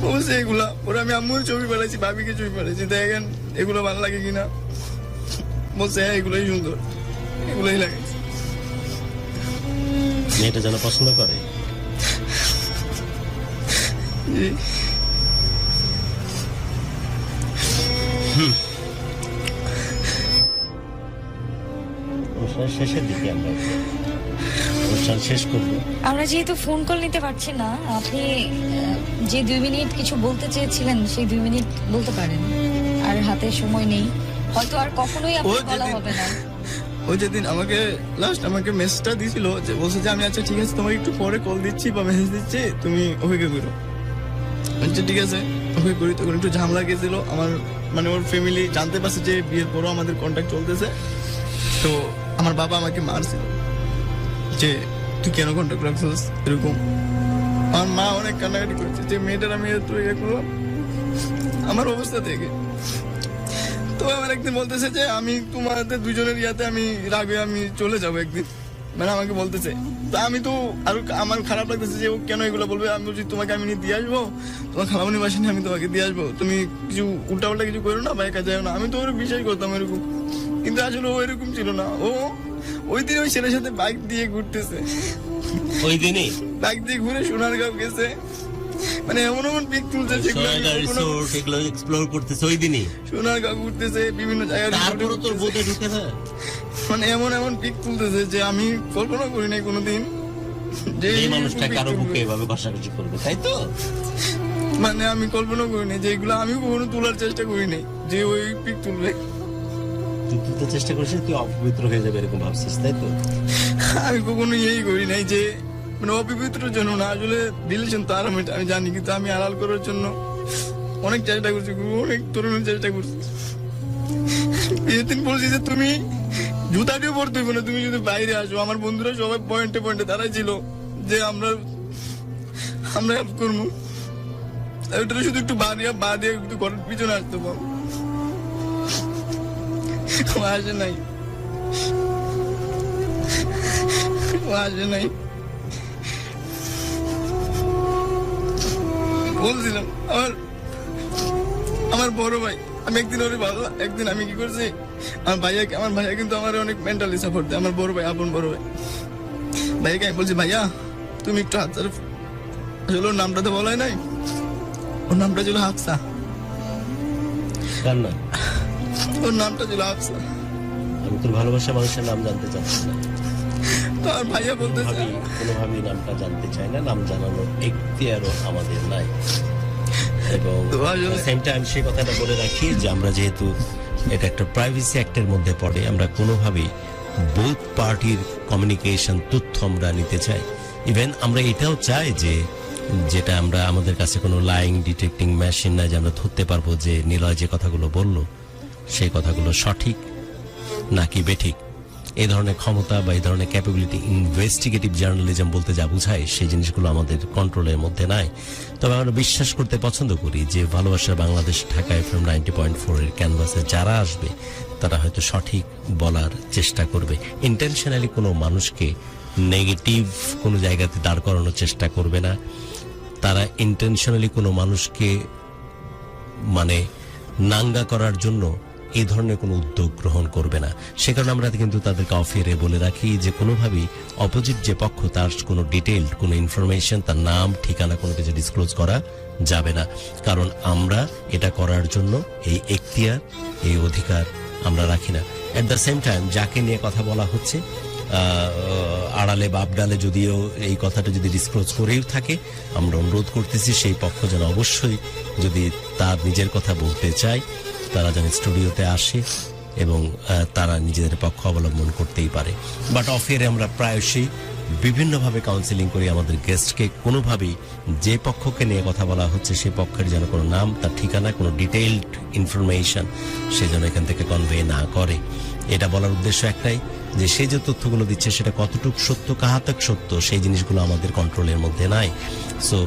ও সেইগুলা ওরা, আমি আম্মুর ছবি পাঠাইছি, ভাবিকে ছবি পাঠাইছি, দেখেন এগুলো ভালো লাগে কিনা। বলছে হ্যাঁ এগুলোই সুন্দর, এগুলোই লাগাইছি। মেয়েটা যেন পছন্দ করে। জি। অনুষ্ঠানের শেষের দিকে আমরা অনুষ্ঠান শেষ করবো। আমরা যেহেতু ফোন কল নিতে পারছি না, আপনি যে 2 মিনিট কিছু বলতে চেয়েছিলেন সেই 2 মিনিট বলতে পারেন। আর হাতে সময় নেই, হয়তো আর কখনোই আপনার বলা হবে না। ও যেদিন আমাকে লাস্ট আমাকে মেসেজটা দিছিল, যে বলছে যে আমি আচ্ছা ঠিক আছে তোমাকে একটু পরে কল দিচ্ছি বা মেসেজ দিচ্ছি, তুমি অপেক্ষা করো। আচ্ছা ঠিক আছে অপেক্ষা করি। তখন একটু ঝামেলা গেছিল আমার, মানে ওর ফ্যামিলি জানতে পারছে যে বিয়ের পরও আমাদের কন্ট্যাক্ট চলতেছে। তো আমার বাবা আমাকে মারছিল যে তুই কেন কন্ট্যাক্ট রাখছিস এরকম। আমার মা অনেক কান্নাকাটি করেছে যে মেয়েটার আমি এত ইয়ে করলাম আমার অবস্থা থেকে। তো আমার একদিন বলতেছে যে আমি তোমাদের দুজনের ইয়াতে আমি রাগে আমি চলে যাবো একদিন, মানে আমাকে বলতেছে। তা আমি তো আরো আমার খারাপ লাগতেছে যে ও কেন এগুলো বলবে। আমি বলছি তোমাকে আমি নিয়ে দিয়ে আসবো, তোমার খালামনি বাসা নিয়ে আমি তোমাকে দিয়ে আসবো, তুমি কিছু উল্টাপাল্টা কিছু করো না বা একা যাও না। আমি তো ওর বিশ্বাস করতাম এরকম, কিন্তু আসলে ও এরকম ছিল না। ও ওই দিন ওই ছেলের সাথে বাইক দিয়ে ঘুরতেছে, ওই দিনই বাইক দিয়ে ঘুরে সোনারগাঁও গেছে, মানে এমন এমন পিক তুলছে যেগুলো আমি কখনো- রিসোর্ট এগুলো এক্সপ্লোর করতেছে ওই দিনই। সোনারগাঁও ঘুরতেছে, বিভিন্ন জায়গায় তারপরে তোর বোধে ঢুকে না। মানে এমন পিক তুলতেছে যে আমি কল্পনা করি নাই কোনোদিন যে এই মানুষটা এরকম কারো pic বুকে তুলবে। এভাবে ঘষাঘষি করবে, তাই তো? মানে আমি কল্পনা করি নাই যে এগুলো আমি কখনো তোলার চেষ্টা করি নাই যে ওই পিক তুলবে। তুই তুলতে চেষ্টা করিস, তুই অপবিত্র হয়ে যাবে এরকম ভাবছিস, তাই তো? আমি কখনো এই করি নাই যে, মানে অপবিত্রের জন্য না, আসলে রিলেশন তো আরাম, আমি জানি, কিন্তু আমি আড়াল করার জন্য অনেক চেষ্টা করছি, অনেক তরুণের চেষ্টা করছি। বিয়ের দিন বলছি যে তুমি জুতাটিও পরতে হইব না, তুমি যদি বাইরে আসো। আমার বন্ধুরা সবাই পয়েন্টে পয়েন্টে দাঁড়াই ছিল যে আমরা হেল্প করবো, ওটা শুধু একটু বা দিয়ে একটু ঘরের পিছনে আসতে পারবো। ও আসে নাই, ও আসে নাই। বলছিলাম আমার বড় ভাই, আমি একদিন ওরে ভালো, একদিন আমি কি করছি, আমার ভাইয়া কিন্তু আমার অনেক মেন্টালি সাপোর্ট দেয়। আমার বড় ভাই, আপন বড় ভাই, ভাইয়াকে আমি বলছি ভাইয়া তুমি একটু হাত ছাড়ো। আসলে ওর নামটা তো বলাই নাই, ওর নামটা ছিল হাফসা, কার না? ওর নামটা ছিল হাফসা। আমি তোর ভালোবাসা মানুষের নাম জানতে চাচ্ছি না, তো আর ভাইয়া বলতেছে কোনোভাবেই নামটা জানতে চাই না, নাম জানানোর এখতিয়ারও আমাদের নাই। এবং তো আসলে- সেম টাইম সেই কথাটা বলে রাখি যে আমরা যেহেতু এটা একটা প্রাইভেসি অ্যাক্টের মধ্যে পড়ে, আমরা কোনোভাবেই বোথ পার্টির কমিউনিকেশন তথ্য আমরা নিতে চাই। ইভেন আমরা এটাও চাই যে যেটা আমরা আমাদের কাছে কোনো লাইং ডিটেক্টিং মেশিন নাই যে আমরা ধরতে পারবো যে নিলয় যে কথাগুলো বললো সেই কথাগুলো সঠিক নাকি বেঠিক। এই ধরনের ক্ষমতা বা এই ধরনের ক্যাপাবিলিটি ইনভেস্টিগেটিভ জার্নালিজম বলতে যা বোঝায় সেই জিনিসগুলো আমাদের কন্ট্রোলের মধ্যে নাই। তবে আমরা বিশ্বাস করতে পছন্দ করি যে ভালোবাসার বাংলাদেশ ঢাকা FM 90.4 এর ক্যানভাসে যারা আসবে তারা হয়তো সঠিক বলার চেষ্টা করবে, ইন্টেনশনালি কোনো মানুষকে নেগেটিভ কোনো জায়গাতে দাঁড় করানোর চেষ্টা করবে না, তারা ইন্টেনশনালি কোনো মানুষকে মানে নাঙ্গা করার জন্য এই ধরনের কোনো উদ্যোগ গ্রহণ করবে না। সে কারণে আমরা কিন্তু তাদেরকে অফিয়ারে বলে রাখি যে কোনোভাবেই অপোজিট যে পক্ষ তার কোনো ডিটেইলড কোনো ইনফরমেশন, তার নাম ঠিকানা কোনো কিছু ডিসক্লোজ করা যাবে না, কারণ আমরা এটা করার জন্য এই এখতিয়ার এই অধিকার আমরা রাখি না। এট দ্য সেম টাইম যাকে নিয়ে কথা বলা হচ্ছে আড়ালে বাপডালে যদিও এই কথাটা যদি ডিসক্লোজ করেও থাকে, আমরা অনুরোধ করতেছি সেই পক্ষ যেন অবশ্যই যদি তার নিজের কথা বলতে চায় তারা যেন স্টুডিওতে আসে এবং তারা নিজেদের পক্ষ অবলম্বন করতেই পারে। বাট অফ এয়ারে আমরা প্রায়শই বিভিন্নভাবে কাউন্সিলিং করি আমাদের গেস্টকে, কোনোভাবেই যে পক্ষকে নিয়ে কথা বলা হচ্ছে সে পক্ষের যেন কোনো নাম, তার ঠিকানা, কোনো ডিটেইলড ইনফরমেশন সে যেন এখান থেকে কনভে না করে। এটা বলার উদ্দেশ্য একটাই যে সে যে তথ্যগুলো দিচ্ছে সেটা কতটুকু সত্য, কাহাতক সত্য, সেই জিনিসগুলো আমাদের কন্ট্রোলের মধ্যে নাই। সো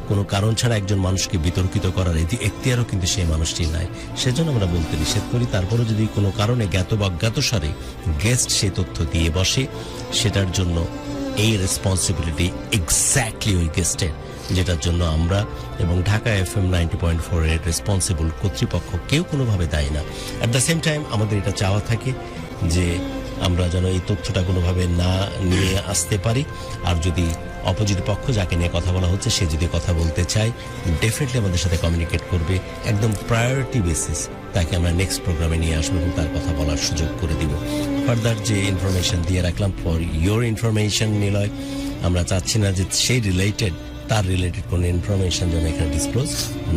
কোনো কারণ ছাড়া একজন মানুষকে বিতর্কিত করার এখতিয়ারও কিন্তু সেই মানুষটি নাই, সেজন্য আমরা বলতে নিষেধ করি। তারপরে যদি কোনো কারণে জ্ঞাত বা অজ্ঞাত সারে গেস্ট সেই তথ্য দিয়ে বসে, সেটার জন্য এই রেসপন্সিবিলিটি এক্স্যাক্টলি ওই গেস্টের, যেটার জন্য আমরা এবং ঢাকা FM 90.4 এর রেসপন্সিবল কর্তৃপক্ষ কেউ কোনোভাবে দায়ী না। অ্যাট দ্য সেম টাইম আমাদের এটা চাওয়া থাকে যে আমরা যেন এই তথ্যটা কোনোভাবে না নিয়ে আসতে পারি। আর যদি অপোজিট পক্ষ যাকে নিয়ে কথা বলা হচ্ছে সে যদি কথা বলতে চায়, ডেফিনেটলি আমাদের সাথে কমিউনিকেট করবে, একদম প্রায়োরিটি বেসিস তাকে আমরা নেক্সট প্রোগ্রামে নিয়ে আসবো এবং তার কথা বলার সুযোগ করে দিব। ফার্দার যে ইনফরমেশন দিয়ে রাখলাম ফর ইয়োর ইনফরমেশন নিলয়, আমরা চাচ্ছি না যে সেই তার রিলেটেড কোনো ইনফরমেশন যেন এখানে ডিসক্লোজ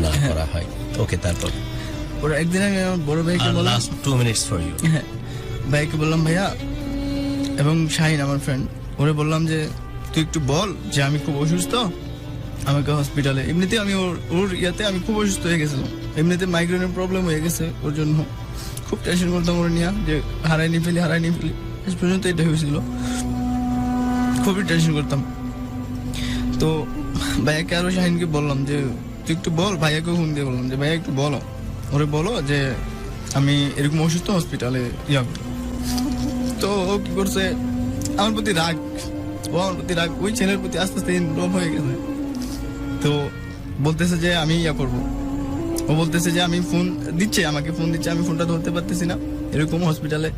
না করা হয়। ওকে, তারপর ওরা একদিন আমি আমার বড় ভাইকে বললাম, লাস্ট 2 মিনিটস ফর ইউ। হ্যাঁ, ভাইকে বললাম ভাইয়া, এবং শাহিন আমার ফ্রেন্ড, ওরে বললাম যে তুই একটু বল যে আমি খুব অসুস্থ, আমাকে হসপিটালে, এমনিতে আমি ওর ইয়াতে আমি খুব অসুস্থ হয়ে গেছিলাম, এমনিতে মাইগ্রেনের প্রবলেম হয়ে গেছে ওর জন্য, খুব টেনশন করতাম ওর নিয়ে যে হারাই নিয়ে ফেলি শেষ পর্যন্ত এটা হয়েছিল, খুবই টেনশন করতাম। তো ভাইয়াকে আরো শাহিনকে বললাম যে তুই একটু বল, ভাইয়াকে ফোন দিয়ে বললাম যে ভাইয়া একটু বলো, ওরে বলো যে আমি এরকম অসুস্থ, হসপিটালে ইয়া করবো। তো ও কি করছে, আমার প্রতি রাগ, ওই ছেলের প্রতি আস্তে আস্তে ইনভলভ হয়ে গেছে। তো বলতেছে যে আমি ইয়া করবো, ও বলতেছে যে আমি ফোন দিচ্ছে, আমাকে ফোন দিচ্ছে, আমি ফোনটা ধরতে পারতেছি না, এরকম হসপিটালে।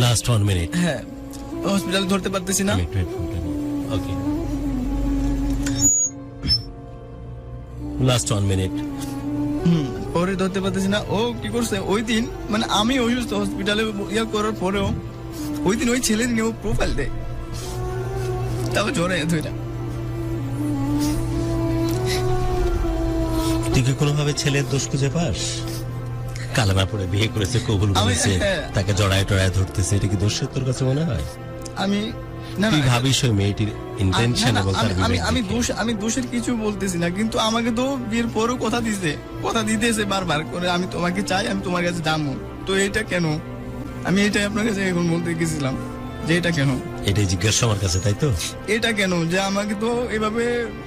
Last 1 minute. হ্যাঁ, হসপিটালে ধরতে পারতেছি না। ওকে, লাস্ট 1 মিনিট। পরে ধরতে পারতেছি না। ও কি করছে ওই দিন, মানে আমি অসুস্থ হসপিটালে ইয়া করার পরেও ওই দিন ওই ছেলে নিয়ে ও প্রোফাইল দেয়, তারপর জ্বরে ধরে। তুই কি কোনোভাবে ছেলের দোষ খুঁজে পাস? কালেমা পড়ে বিয়ে করেছে, কবুল বলেছে, তাকে জড়ায় টড়ায় ধরতেছে, এটা কি দোষের তোর কাছে মনে হয়? আমি না, তুই ভাবিস ওই মেয়েটির ইন্টেনশন এবং তার আমি দোষের কিছু বলতেছি না, কিন্তু আমাকে তো বিয়ের পরও কথা দিতেছে বারবার করে, আমি তোমাকে চাই, আমি তোমার কাছে যাবো। তো এটা কেন? আমি এটাই আপনার কাছে এখন বলতে গেছিলাম যে এটা কেন, এটাই জিজ্ঞাসা আমার কাছে, তাই তো? এটা কেন যে আমাকে তো এভাবে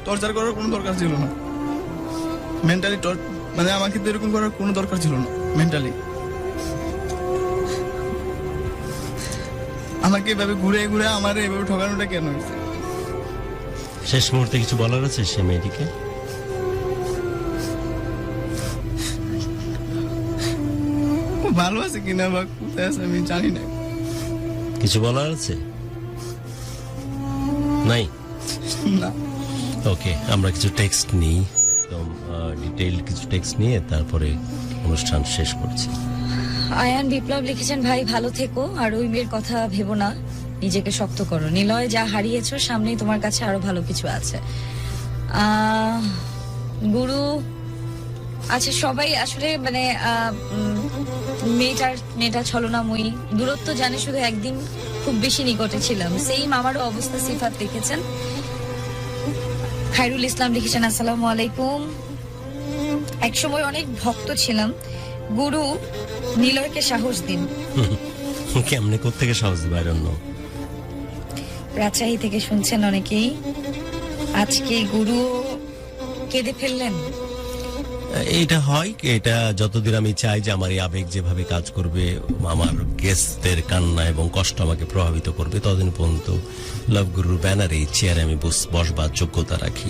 টর্চার করার কোনো দরকার ছিল না, মেন্টালি মানে আমাকে তো এরকম করার কোনো দরকার ছিল না মেন্টালি। আমাকে এভাবে ঘুরে ঘুরে আমার এভাবে ঠকানোটা কেন হয়েছে? শেষ মুহূর্তে কিছু বলার আছে সে মেয়েটিকে? ভালো আছে কিনা বা কোথায় আছে আমি জানি না। কিছু বলার আছে? নাই? না। ওকে, আমরা কিছু টেক্সট নিই, একদম ডিটেইলড কিছু টেক্সট নিয়ে তারপরে অনুষ্ঠান শেষ করছি। আয়ান বিপ্লব লিখেছেন, ভাই ভালো থেকো, আর ওই মেয়ের কথা ভেবো না, নিজেকে শক্ত করো। নিলয়, যা হারিয়েছো সামনেই তোমার কাছে আরো ভালো কিছু আছে। গুরু, আচ্ছা সবাই আসলে মানে মেয়েটা ছলনাময়ী, দূরত্ব জানে, শুধু একদিন খুব বেশি নিকটে ছিলাম, সেইম আমারও অবস্থা। সিফাত লিখেছেন। খায়রুল ইসলাম লিখেছেন, আসসালামু আলাইকুম, একসময় অনেক ভক্ত ছিলাম, গুরু নিলয়কে সাহস দিন। কেমনে কোত্থেকে সাহস দিবে? রাজশাহী থেকে শুনছেন অনেকেই। আজকে গুরু কেঁদে ফেললেন। এটা হয়, এটা যতদিন আমি চাই যে আমার এই আবেগ যেভাবে কাজ করবে, আমার গেস্টদের কান্না এবং কষ্ট আমাকে প্রভাবিত করবে, ততদিন পর্যন্ত লাভ গুরুর ব্যানারে চেয়ারে আমি বসবার যোগ্যতা রাখি।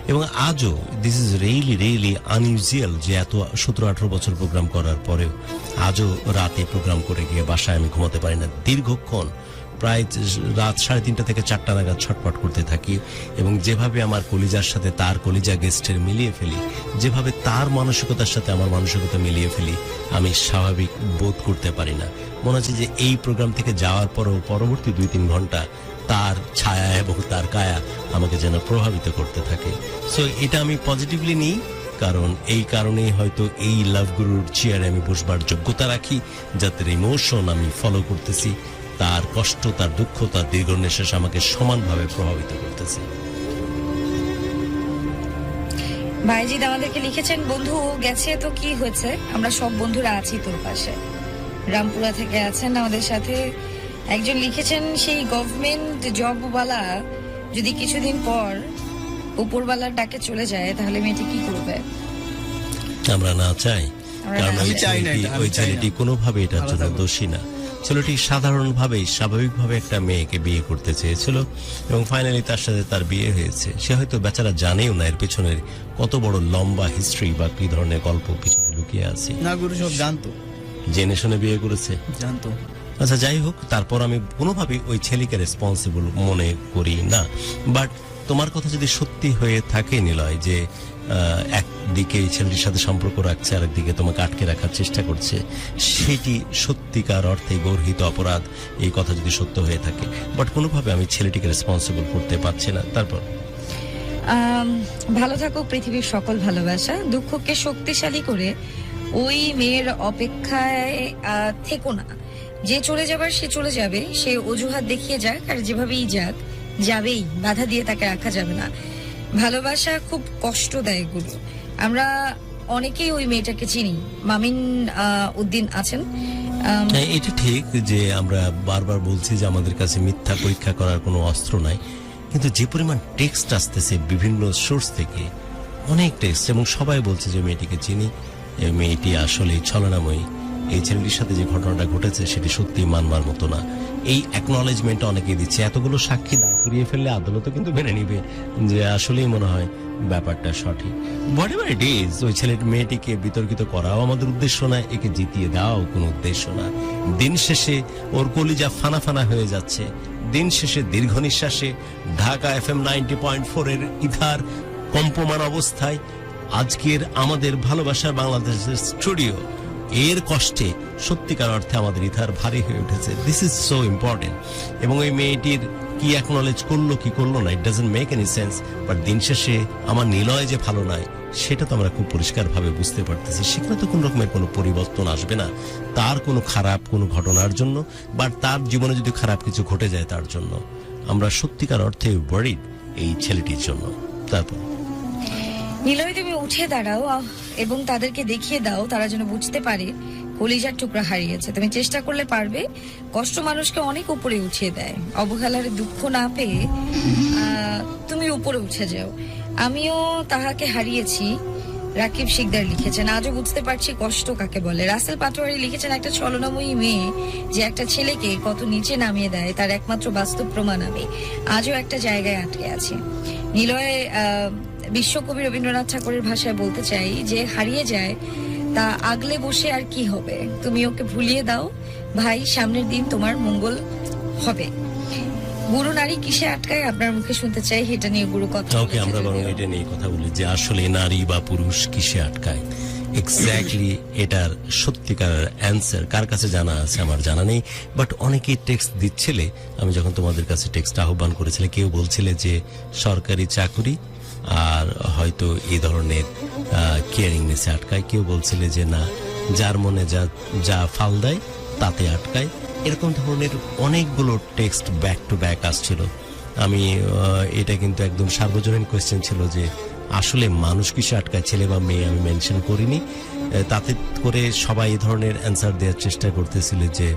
এবং আজও দিস ইজ রিয়েলি আনইউজুয়াল যে এত 17-18 বছর প্রোগ্রাম করার পরেও আজও রাতে প্রোগ্রাম করে গিয়ে বাসায় আমি ঘুমাতে পারি না, দীর্ঘক্ষণ প্রায় রাত 3:30 থেকে 4টা নাগাদ ছটফট করতে থাকি। এবং যেভাবে আমার কলিজার সাথে তার কলিজা গেস্টের মিলিয়ে ফেলি, যেভাবে তার মানসিকতার সাথে আমার মানসিকতা মিলিয়ে ফেলি, আমি স্বাভাবিক বোধ করতে পারি না। মনে হচ্ছে যে এই প্রোগ্রাম থেকে যাওয়ার পরও পরবর্তী 2-3 ঘন্টা তার ছায়া এবং তার কায়া আমাকে যেন প্রভাবিত করতে থাকে। সো এটা আমি পজিটিভলি নিই, কারণ এই কারণেই হয়তো এই লাভ গুরুর চেয়ারে আমি বসবার যোগ্যতা রাখি, যাদের ইমোশন আমি ফলো করতেছি, তার কষ্ট, তার দুঃখ, তার দীর্ঘ নিঃশ্বাস আমাকে সমানভাবে প্রভাবিত করতেছে। ভাইজিদ আমাদেরকে লিখেছেন, বন্ধু গেছে তো কি হয়েছে, আমরা সব বন্ধুরা আছি তোর পাশে। রামপুরা থেকে আছেন আমাদের সাথে। একজন লিখেছেন, সেই গভর্নমেন্ট জবওয়ালা যদি কিছুদিন পর উপরওয়ালার ডাকে চলে যায় তাহলে মেয়েটি কি করবে? আমরা না চাই, আমরা কারণ না ওই চাই না, ছেলেটি- আমি ওই চাই ছেলেটি না। কোনোভাবে এটার ভালো জন্য থাকুক। দোষী না। ছেলেটি সাধারণভাবেই স্বাভাবিকভাবে একটা মেয়েকে বিয়ে করতে চেয়েছিল এবং ফাইনালি তার সাথে তার বিয়ে হয়েছে। সে হয়তো বেচারা জানেও না এর পেছনের কত বড় লম্বা হিস্ট্রি বা কি ধরনের গল্প পিছনে লুকিয়ে আছে। না গুরু সব জানতো। জেনে শুনে বিয়ে করেছে। আচ্ছা যাই হোক, তারপর আমি কোনোভাবেই ওই ছেলেকে রেসপন্সিবল মনে করি না। বাট তোমার কথা যদি সত্যি হয়ে থাকে নিলয়, যে একদিকে এই ছেলেটির সাথে সম্পর্ক রাখছে, আরেকদিকে তোমাকে আটকে রাখার চেষ্টা করছে, সেটি সত্যিকার অর্থে গর্হিত অপরাধ, এই কথা যদি সত্য হয়ে থাকে। বাট কোনোভাবে আমি ছেলেটিকে রেসপন্সিবল করতে পারছি না। তারপর ভালো থাকুক পৃথিবীর সকল ভালোবাসা, দুঃখকে শক্তিশালী করে ওই মেয়ের অপেক্ষায় থেকো না। যে চলে যাবার সে চলে যাবে, সে অজুহাত দেখিয়ে যাক আর যেভাবেই যাক, যাবেই, বাধা দিয়ে তাকে রাখা যাবে না। ভালোবাসা খুব কষ্ট দেয় গুরু। আমরা অনেকেই ওই মেয়েটাকে চিনি। মামিন উদ্দিন আছেন। হ্যাঁ, এটা ঠিক যে আমরা বারবার বলছি যে আমাদের কাছে মিথ্যা পরীক্ষা করার কোনো অস্ত্র নাই, কিন্তু যে পরিমাণ টেক্সট আসতেছে বিভিন্ন সোর্স থেকে, অনেক টেক্সট, এবং সবাই বলছে যে মেয়েটিকে চিনি, এই মেয়েটি আসলে ছলনাময়ী, এই ছেলেটির সাথে যে ঘটনাটা ঘটেছে সেটি সত্যি মানবার মতো না, এই অ্যাকনলেজমেন্টটা অনেকেই দিচ্ছে। এতগুলো সাক্ষী দাঁড় করিয়ে ফেললে আদালতও কিন্তু মেনে নিবে যে আসলেই মনে হয় ব্যাপারটা সঠিক। হোয়াট এভার ইট ইজ, ওই ছেলেটি মেয়েটিকে বিতর্কিত করাও আমাদের উদ্দেশ্য না, একে জিতিয়ে দেওয়াও কোনো উদ্দেশ্য না। দিন শেষে ওর কলিজা ফানা ফানা হয়ে যাচ্ছে। দিন শেষে দীর্ঘ নিঃশ্বাসে ঢাকা FM 90.4 এর ইথার কম্পমান অবস্থায় আজকের আমাদের ভালোবাসার বাংলাদেশের স্টুডিও, এর কষ্টে সত্যিকার অর্থে আমাদের ইথার ভারী হয়ে উঠেছে। This is so important. এবং ওই মেয়েটির কি অ্যাকনলেজ করলো কি করলো না, it doesn't make any sense. But দিন শেষে আমার নিলয় যে ভালো নয় সেটা তো আমরা খুব পরিষ্কারভাবে বুঝতে পারতেছি। সেখানে তো কোনো রকমের কোনো পরিবর্তন আসবে না তার কোনো খারাপ কোনো ঘটনার জন্য, বাট তার জীবনে যদি খারাপ কিছু ঘটে যায় তার জন্য। আমরা সত্যিকার অর্থে ওয়ারিড এই ছেলেটির জন্য। তারপর নিলয়, তুমি উঠে দাঁড়াও এবং তাদেরকে দেখিয়ে দাও তারা যেন বুঝতে পারে কলিজার টুকরা হারিয়েছে। তুমি চেষ্টা করলে পারবে। কষ্ট মানুষকে অনেক উপরে উঠিয়ে দেয়। অবহেলার দুঃখ না পেয়ে তুমি উপরে উঠে যাও। আমিও তাহাকে হারিয়েছি, রাকিব শিকদার লিখেছেন। আজও বুঝতে পারছি কষ্ট কাকে বলে। রাসেল পাটোয়ারি লিখেছেন, একটা ছলনাময়ী মেয়ে যে একটা ছেলেকে কত নিচে নামিয়ে দেয় তার একমাত্র বাস্তব প্রমাণ আমি আজও একটা জায়গায় আটকে আছি। নিলয়, বিশ্বকবি রবীন্দ্রনাথ ঠাকুরের ভাষায় বলতে চাই যে হারিয়ে যায় তা আগলে বসে আর কি হবে, তুমি ওকে ভুলিয়ে দাও ভাই, সামনের দিন তোমার মঙ্গল হবে। গুরু নারী কিসে আটকায় আপনার মুখে শুনতে চাই, এটা নিয়ে গুরু কথা ওকে, আমরা বরং এটা নিয়ে কথা বলি যে আসলে নারী বা পুরুষ কিসে আটকায়। এক্স্যাক্টলি এটার সত্যিকার অ্যান্সার কার কাছে জানা আছে আমার জানা নেই। বাট অনেকেই টেক্সট দিচ্ছিলে, আমি যখন তোমাদের কাছে টেক্সট আহ্বান করেছিলে, কেউ বলছিলে যে সরকারি চাকুরি আর হয়তো এই ধরনের কেয়ারিংনেসে আটকায়, কেউ বলছিলে যে না, যার মনে যা ফাল দেয় তাতে আটকায়। এরকম ধরনের অনেকগুলো টেক্সট ব্যাক টু ব্যাক আসছিল। আমি এটা কিন্তু একদম সার্বজনীন কোয়েশ্চেন ছিল যে আসলে মানুষ কিসে আটকায়, ছেলে বা মেয়ে আমি মেনশন করিনি। তাতে করে সবাই এই ধরনের অ্যান্সার দেওয়ার চেষ্টা করতেছিল যে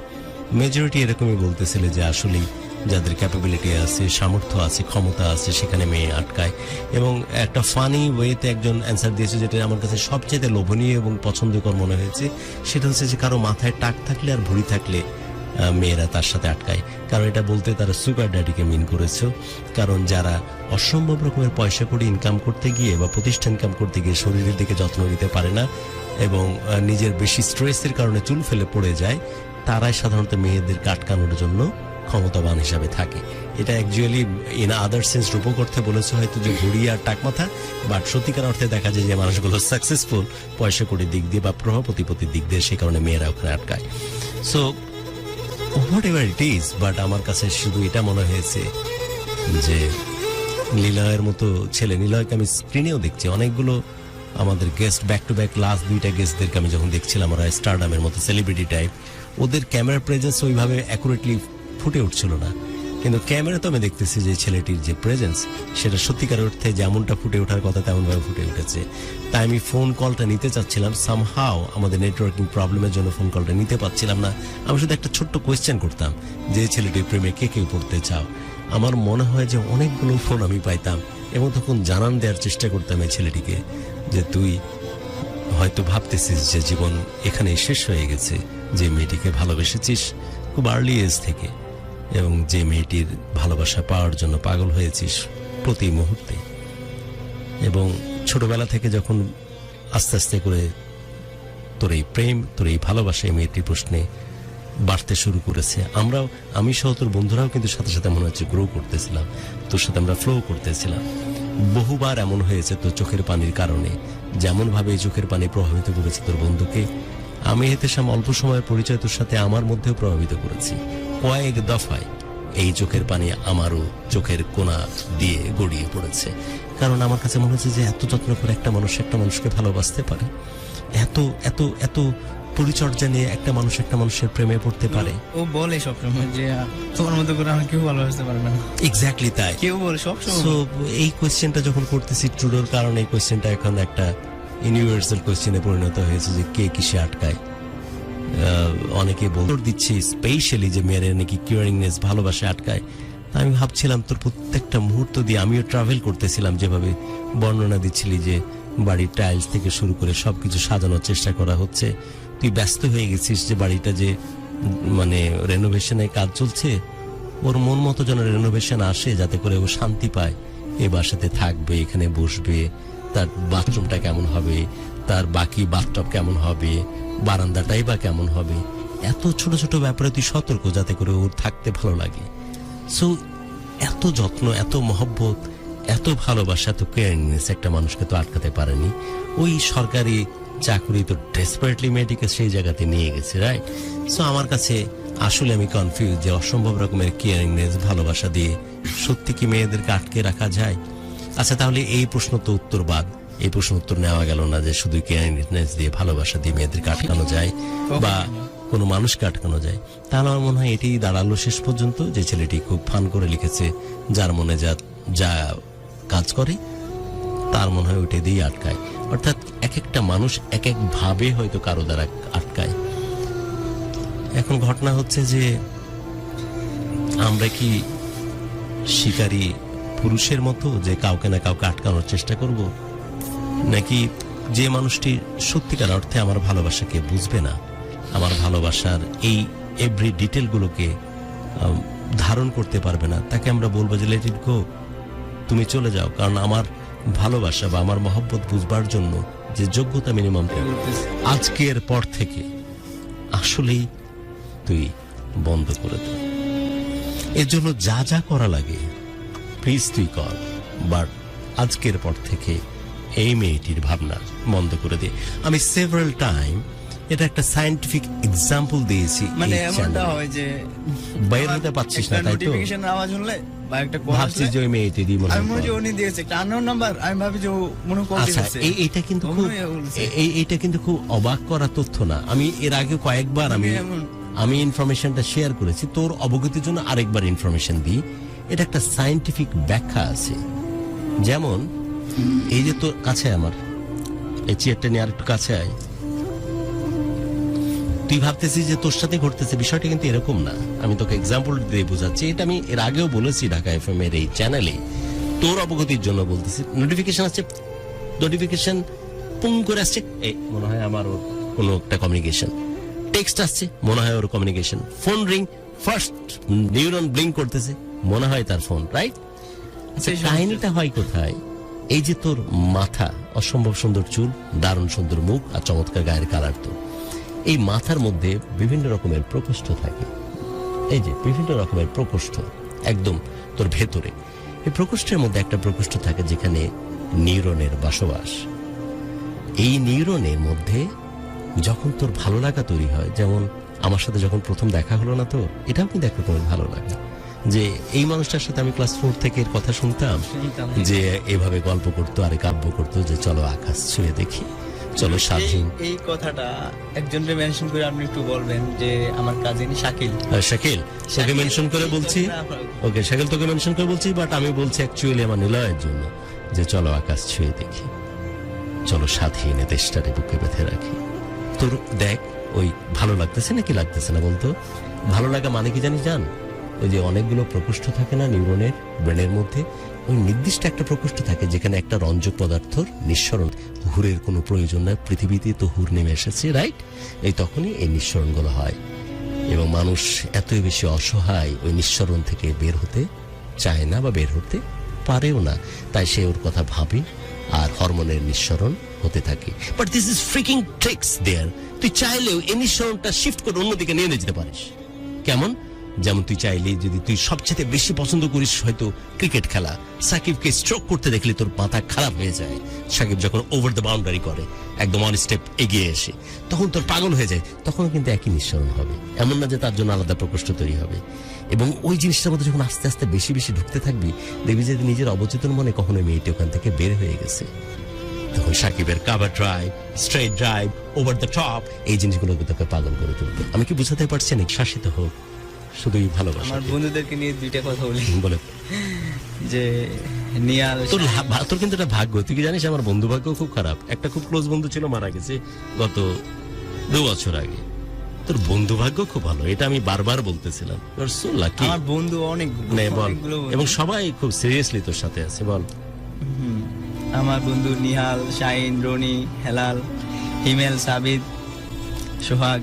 মেজরিটি এরকমই বলতেছিল যে আসলেই যাদের ক্যাপাবিলিটি আছে, সামর্থ্য আছে, ক্ষমতা আছে, সেখানে মেয়ে আটকায়। এবং একটা ফানি ওয়েতে একজন অ্যান্সার দিয়েছে যেটা আমার কাছে সবচেয়ে লোভনীয় এবং পছন্দকর মনে হয়েছে। সেটা হচ্ছে যে কারো মাথায় টাক থাকলে আর ভুঁড়ি থাকলে মেয়েরা তার সাথে আটকায়। কারণ এটা বলতে তারা সুগার ড্যাডিকে মিন করেছে। কারণ যারা অসম্ভব রকমের পয়সা করে ইনকাম করতে গিয়ে বা প্রতিষ্ঠান ইনকাম করতে গিয়ে শরীরের দিকে যত্ন নিতে পারে না এবং নিজের বেশি স্ট্রেসের কারণে চুল ফেলে পড়ে যায়, তারাই সাধারণত মেয়েদেরকে আটকানোর জন্য ক্ষমতাবান হিসাবে থাকে। এটা অ্যাকচুয়ালি ইন আদার সেন্স রূপক অর্থে বলেছে হয়তো যে ভুড়ি আর টাক মাথা, বাট সত্যিকার অর্থে দেখা যায় যে মানুষগুলো সাকসেসফুল পয়সা করে দিক দিয়ে বা প্রভাব প্রতিপত্তির দিক দিয়ে, সেই কারণে মেয়েরা ওখানে আটকায়। So what ever it is, but আমার কাছে শুধু এটা মনে হয়েছে যে নিলয়ের মতো ছেলে, নিলয়কে আমি স্ক্রিনেও দেখছি, অনেকগুলো আমাদের guest back to back last 2টা গেস্টদেরকে আমি যখন দেখছিলাম, ওরা স্টারডামের মতো সেলিব্রিটি টাইপ, ওদের ক্যামেরা প্রেজেন্স ওইভাবে অ্যাকুরেটলি ফুটে উঠছিল না, কিন্তু ক্যামেরা তো আমি দেখতেছি যে ছেলেটির যে প্রেজেন্স সেটা সত্যিকার অর্থে যেমনটা ফুটে ওঠার কথা তেমনভাবে ফুটে উঠেছে। তাই আমি ফোন কলটা নিতে চাচ্ছিলাম, সামহাও আমাদের নেটওয়ার্কিং প্রবলেমের জন্য ফোন কলটা নিতে পারছিলাম না। আমি শুধু একটা ছোট্ট কোয়েশ্চেন করতাম যে ছেলেটির প্রেমে কে কে পড়তে চাও। আমার মনে হয় যে অনেকগুলো ফোন আমি পাইতাম এবং তখন জানান দেওয়ার চেষ্টা করতাম এই ছেলেটিকে যে তুই হয়তো ভাবতেছিস যে জীবন এখানেই শেষ হয়ে গেছে, যে মেয়েটিকে ভালোবেসেছিস খুব আর্লি এজ থেকে এবং যে মেয়েটির ভালোবাসা পাওয়ার জন্য পাগল হয়েছিস প্রতি মুহূর্তে, এবং ছোটবেলা থেকে যখন আস্তে আস্তে করে তোর এই প্রেম, তোর এই ভালোবাসা এই মেয়েটির প্রশ্নে বাড়তে শুরু করেছে। আমি সহ তোর বন্ধুরাও কিন্তু সাথে সাথে মনে হচ্ছে গ্রো করতেছিলাম, তোর সাথে আমরা ফ্লো করতেছিলাম। বহুবার এমন হয়েছে তোর চোখের পানির কারণে, যেমন ভাবে এই চোখের পানি প্রভাবিত করেছে তোর বন্ধুকে, আমি এতেশাম অল্প সময়ের পরিচয় তোর সাথে আমার মধ্যেও প্রভাবিত করেছি। কয়েক দফায় এই চোখের পানি আমারও চোখের কোণা দিয়ে গড়িয়ে পড়েছে, কারণ আমার কাছে মনে হচ্ছে যে এত যত্ন করে একটা মানুষকে ভালোবাসতে পারে, এত এত এত পরিচর্যা নিয়ে একটা মানুষ একটা মানুষের প্রেমে পড়তে পারে। ও বলে সবসময় যে তোমার মতো করে আমার কেউ ভালোবাসতে পারবে না। এক্স্যাক্টলি তাই কেউ বলে সবসময়। সো এই কোয়েশ্চেনটা যখন করতেছি ট্রুডোর কারণে, এই কোয়েশ্চেনটা এখন একটা ইউনিভার্সাল কোয়েশ্চেনে পরিণত হয়েছে যে কে কিসে আটকায়। অনেকে বলতে দিচ্ছে স্পেশালি যে মেয়েরা নাকি কিউরিংনেস ভালোবাসে আটকায়। আমি ভাবছিলাম তোর প্রত্যেকটা মুহূর্ত দিয়ে আমিও ট্রাভেল করতেছিলাম, যেভাবে বর্ণনা দিচ্ছিলি যে বাড়ির টাইলস থেকে শুরু করে সবকিছু সাজানোর চেষ্টা করা হচ্ছে, তুই ব্যস্ত হয়ে গেছিস যে বাড়িটা যে মানে রেনোভেশনের কাজ চলছে, ওর মন মতো যেন রেনোভেশন আসে, যাতে করে ও শান্তি পায়, এ বাসাতে থাকবে, এখানে বসবে, তার বাথরুমটা কেমন হবে, তার বাকি বাথটব কেমন হবে, বারান্দাটাই বা কেমন হবে, এত ছোট ছোট ব্যাপারে তুই সতর্ক যাতে করে ওর থাকতে ভালো লাগে। সো এত যত্ন, এত মহব্বত, এত ভালোবাসা, এত কেয়ারিংনেস একটা মানুষকে তো আটকাতে পারেনি। ওই সরকারি চাকরি তো ডেসপারেটলি মেয়েটিকে সেই জায়গাতে নিয়ে গেছে, রাইট? সো আমার কাছে আসলে আমি কনফিউজ যে অসম্ভব রকমের কেয়ারিংনেস ভালোবাসা দিয়ে সত্যি কি মেয়েদেরকে আটকে রাখা যায়? আচ্ছা, তাহলে এই প্রশ্ন তো উত্তর বাদ, এই প্রশ্ন উত্তর নেওয়া গেল না যে শুধু কেয়ারিংনেস দিয়ে ভালোবাসা দিয়ে মেয়েদেরকে আটকানো যায় বা কোনো মানুষকে আটকানো যায়। তাহলে আমার মনে হয় এটাই দাঁড়ালো শেষ পর্যন্ত যে ছেলেটি খুব ফান করে লিখেছে, যার মনে যা কাজ করে তার মনে হয় ওইটা দিয়ে আটকায়। অর্থাৎ এক একটা মানুষ এক এক ভাবে হয়তো কারো দ্বারা আটকায়। এখন ঘটনা হচ্ছে যে আমরা কি শিকারী পুরুষের মতো যে কাউকে না কাউকে আটকানোর চেষ্টা করব, নাকি যে মানুষটি সত্যিকার অর্থে আমার ভালোবাসাকে বুঝবে না, আমার ভালোবাসার এই এভরি ডিটেলগুলোকে ধারণ করতে পারবে না, তাকে আমরা বলবো যে লেট ইট গো, তুমি চলে যাও, কারণ আমার ভালোবাসা বা আমার মহব্বত বুঝবার জন্য যে যোগ্যতা মিনিমাম আজকের পর থেকে আসলেই তুই বন্ধ করে দে। এর জন্য যা যা করা লাগে প্লিজ তুই কর, বাট আজকের পর থেকে এই মেয়েটির ভাবনা বন্ধ করে দে। আমি সেভারাল টাইম এটা একটা সায়েন্টিফিক এক্সাম্পল দিয়েছি, মানে এমনটা হয় যে বাইরে হতে পারছিস না, তাই তো নোটিফিকেশন আওয়াজ শুনলে বা একটা কল ভাবছিস যে ওই মেয়েটিরই মনে আমি মনে হয়। হয় উনি দিয়েছে একটা আননোন নাম্বার, আমি ভাবি যে ও মনে কল আচ্ছা, দিয়েছে। এইটা কিন্তু ও খুব মনে হয় বলছে। এইটা কিন্তু খুব অবাক করা তথ্য না। আমি এর আগে কয়েকবার আমি ইনফরমেশনটা শেয়ার করেছি, তোর অবগতির জন্য আরেকবার ইনফরমেশন দিই। এটা একটা সায়েন্টিফিক ব্যাখ্যা আছে। যেমন এই যে তোর কাছে আমার এই চেয়ারটা নিয়ে আর একটু কাছে আয়, তুই ভাবতেছিস যে তোর সাথে ঘটতেছে, বিষয়টা কিন্তু এরকম না। আমি তোকে এক্সাম্পল দিয়ে বোঝাচ্ছি, এটা আমি এর আগেও বলেছি ঢাকা এফএম এর এই চ্যানেলে, তোর অবগতির জন্য বলতেছি। নোটিফিকেশন আসছে, নোটিফিকেশন পুং করে আসছে, এই মনে হয় আমার ওর কোনো একটা কমিউনিকেশন। টেক্সট আসছে, মনে হয় ওর communication. Phone ring, first neuron blink করতেছে, মনে হয় তার ফোন, রাইট? আচ্ছা, কাহিনীটা হয় কোথায়? এই যে তোর মাথা, অসম্ভব সুন্দর চুল, দারুণ সুন্দর মুখ আর চমৎকার গায়ের কালার, তো এই মাথার মধ্যে বিভিন্ন রকমের প্রকোষ্ঠ থাকে। এই যে বিভিন্ন রকমের প্রকোষ্ঠ একদম তোর ভেতরে, এই প্রকোষ্ঠের মধ্যে একটা প্রকোষ্ঠ থাকে যেখানে নিউরনের বসবাস। এই নিউরনের মধ্যে যখন তোর ভালো লাগা তৈরি হয়, যেমন আমার সাথে যখন প্রথম দেখা হলো না তো, এটাও কিন্তু একরকম ভালো লাগে যে এই মানুষটার সাথে আমি ক্লাস 4 থেকে এর কথা শুনতাম যে এভাবে গল্প করতো আর কাব্য করতো যে চলো আকাশ ছুঁয়ে দেখি, চলো স্বাধীন। এই কথাটা একজনকে মেনশন করে আপনি একটু বলবেন যে আমার কাজিন শাকিল। শাকিল তোকে মেনশন করে বলছি, ওকে শাকিল তোকে মেনশন করে বলছি, বাট আমি বলছি অ্যাকচুয়ালি আমার নিলয়ের জন্য যে চলো আকাশ ছুঁয়ে দেখি, চলো স্বাধীন দেশটারে বুকে বেঁধে রাখি। তোর দেখ ওই ভালো লাগতেছে নাকি লাগতেছে না বলতো? ভালো লাগা মানে কি জানিস জান? ওই যে অনেকগুলো প্রকোষ্ঠ থাকে না নিউরনের ব্রেনের মধ্যে, ওই নির্দিষ্ট একটা প্রকোষ্ঠ থাকে যেখানে একটা রঞ্জক পদার্থর নিঃসরণ, হুরের কোনো প্রয়োজন নাই, পৃথিবীতে তো হুর নেমে এসেছে, রাইট? এই তখনই এই নিঃসরণগুলো হয় এবং মানুষ এতই বেশি অসহায় ওই নিঃসরণ থেকে বের হতে চায় না বা বের হতে পারেও না, তাই সে ওর কথা ভাবে আর হরমোনের নিঃসরণ হতে থাকে। But this is freaking tricks there. তুই চাইলেও এই নিঃসরণটা শিফট করে অন্যদিকে নিয়ে যেতে পারিস। কেমন? যেমন তুই চাইলে যদি তুই সবচেয়ে বেশি পছন্দ করিস হয়তো ক্রিকেট খেলা, সাকিবকে স্ট্রোক করতে দেখলে তোর মাথা খারাপ হয়ে যায়। সাকিব যখন ওভার দ্য বাউন্ডারি করে একদম অন স্টেপ এগিয়ে এসে, তখন তোর পাগল হয়ে যায়, তখন কিন্তু একই নিঃসরণ হবে। এমন না যে তার জন্য আলাদা প্রকোষ্ঠ তৈরি হবে। এবং ওই জিনিসটার মধ্যে যখন আস্তে আস্তে বেশি বেশি ঢুকতে থাকবি, দেখবি যে নিজের অবচেতন মনে কখনো মেয়েটি ওখান থেকে বের হয়ে গেছে। তখন সাকিবের cover drive, straight drive, over the top, এই জিনিসগুলো তোকে পাগল করে তুলবে। আমি কি বুঝাতে পারছি না? শাসিত হোক, শুধুই ভালোবাসা। আমার বন্ধুদেরকে নিয়ে দুইটা কথা বলি। বলে যে নিয়াল, তোর কিন্তু একটা ভাগ্য, তুই কি জানিস আমার বন্ধু ভাগ্য খুব খারাপ। একটা খুব ক্লোজ বন্ধু ছিল, মারা গেছে গত 2 বছর আগে। তোর বন্ধু ভাগ্য খুব ভালো, এটা আমি বারবার বলতেছিলাম। আমার বন্ধু অনেকগুলো এবং সবাই খুব সিরিয়াসলি তোর সাথে আছে। বল। আমার বন্ধু নিহাল, শাহিন, রনি, হেলাল, হিমেল, সাবিদ, সোহাগ,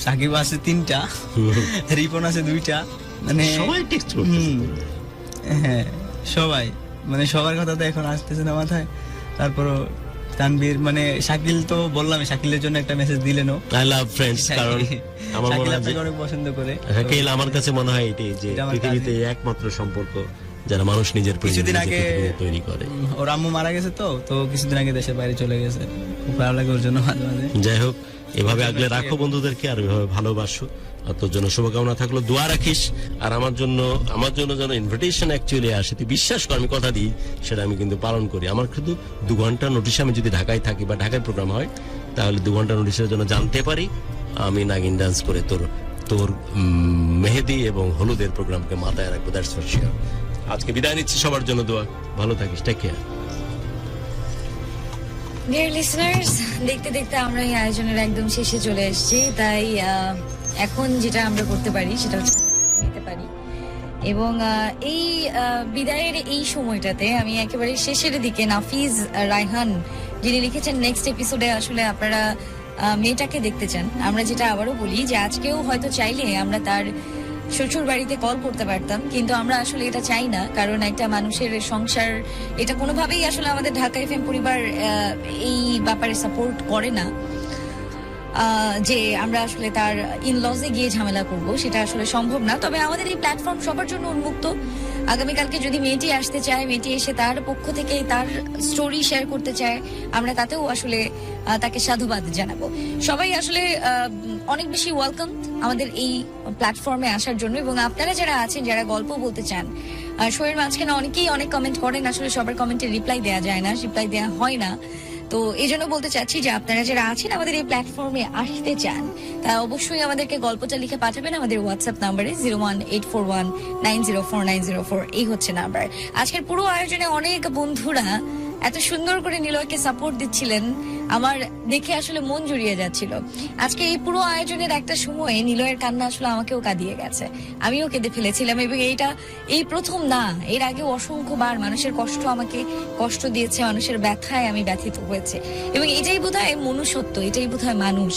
সাকিব আছে 3টা, রিপন আছে 2টা, মানে সবাই টেক্সট করতেছে। হ্যাঁ সবাই, মানে সবার কথা তো এখন আসতেছে না মাথায়। তারপরও তানবীর, মানে শাকিল তো বললাম, শাকিলের জন্য একটা মেসেজ দিলেনও, আই লাভ ফ্রেন্ডস, কারণ আমার মনে হয় অনেক পছন্দ করে শাকিল। আমার কাছে মনে হয় এটাই যে পৃথিবীতে একমাত্র সম্পর্ক যারা মানুষ নিজের কিছুদিন আগে তৈরি করে। ওর আম্মু মারা গেছে তো কিছুদিন আগে দেশের বাইরে চলে গেছে, খুব ভালো লাগে ওর জন্য মাঝে মাঝে। যাই হোক, এভাবে আগলে রাখো বন্ধুদেরকে আর এভাবে ভালোবাসো। আর তোর জন্য শুভকামনা থাকলো, দোয়া রাখিস। আর আমার জন্য যেন ইনভিটেশন অ্যাকচুয়ালি আসে, তুই বিশ্বাস কর আমি কথা দিই, সেটা আমি কিন্তু পালন করি। আমার কিন্তু 2 ঘন্টা নোটিশে আমি যদি ঢাকায় থাকি বা ঢাকায় প্রোগ্রাম হয়, তাহলে 2 ঘন্টা নোটিশের জন্য জানতে পারি আমি নাগিন ডান্স করে তোর মেহেদি এবং হলুদের প্রোগ্রামকে মাথায় রাখবো। That's for sure. আজকে বিদায় নিচ্ছি, সবার জন্য দোয়া, ভালো থাকিস, টেক কেয়ার। ডিয়ার লিসনার্স, দেখতে দেখতে আমরা এই আয়োজনের একদম শেষে চলে এসেছি। তাই এখন যেটা আমরা করতে পারি সেটা হচ্ছে নিতে পারি। এবং এই বিদায়ের এই সময়টাতে আমি একেবারে শেষের দিকে নাফিজ রায়হান যিনি লিখেছেন নেক্সট এপিসোডে আসলে আপনারা মেয়েটাকে দেখতে চান। আমরা যেটা আবারও বলি যে আজকেও হয়তো চাইলে আমরা তার শ্বশুর বাড়িতে কল করতে পারতাম, কিন্তু আমরা আসলে এটা চাই না, কারণ একটা মানুষের সংসার এটা কোনোভাবেই আসলে আমাদের ঢাকা এফএম পরিবার এই ব্যাপারে সাপোর্ট করে না যে আমরা আসলে তার ইনলজে গিয়ে ঝামেলা করব, সেটা আসলে সম্ভব না। তবে আমাদের এই প্ল্যাটফর্ম সবার জন্য উন্মুক্ত। আগামীকালকে যদি মেয়েটি আসতে চায়, মেয়েটি এসে তার পক্ষ থেকে তার স্টোরি শেয়ার করতে চায়, আমরা তাতেও আসলে তাকে সাধুবাদ জানাবো। সবাই আসলে অনেক বেশি ওয়েলকাম আমাদের এই প্ল্যাটফর্মে আসার জন্য। এবং আপনারা যারা আছেন, যারা গল্প বলতে চান, শোয়ের মাঝখানে অনেকেই অনেক কমেন্ট করেন, আসলে সবার কমেন্টে রিপ্লাই দেওয়া যায় না, রিপ্লাই দেওয়া হয় না। তো এই জন্য বলতে চাচ্ছি যে আপনারা যারা আছেন আমাদের এই প্ল্যাটফর্মে আসতে চান, তা অবশ্যই আমাদেরকে গল্পটা লিখে পাঠাবেন আমাদের হোয়াটসঅ্যাপ নাম্বারে 01841904904। এই হচ্ছে নাম্বার। আজকের পুরো আয়োজনে অনেক বন্ধুরা এত সুন্দর করে নিলয়কে সাপোর্ট দিচ্ছিলেন, আমার দেখে আসলে মন জুড়িয়ে যাচ্ছিল। আজকে এই পুরো আয়োজনের একটা সময়ে নিলয়ের কান্না আসলে আমাকেও কাঁদিয়ে গেছে, আমিও কেঁদে ফেলেছিলাম। এবং এই প্রথম না, এর আগে অসংখ্যবার মানুষের কষ্ট আমাকে কষ্ট দিয়েছে, মানুষের ব্যথায় আমি ব্যথিত হয়েছে। এবং এটাই বোধহয় মনুষ্যত্ব, এটাই বোধহয় মানুষ।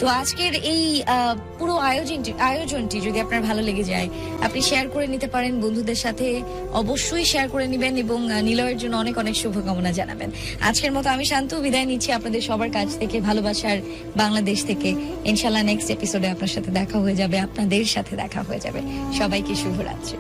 তো আজকের এই পুরো আয়োজনটি যদি আপনার ভালো লেগে যায়, আপনি শেয়ার করে নিতে পারেন বন্ধুদের সাথে, অবশ্যই শেয়ার করে নেবেন এবং নিলয়ের জন্য অনেক অনেক শুভকামনা জানাবেন। আজকের মতো আমি শান্তু বিদায় নিচ্ছি আপনাদের সবার কাছ থেকে, ভালোবাসার বাংলাদেশ থেকে। ইনশাল্লাহ নেক্সট এপিসোডে আপনার সাথে দেখা হয়ে যাবে, আপনাদের সাথে দেখা হয়ে যাবে। সবাইকে শুভরাত্রি।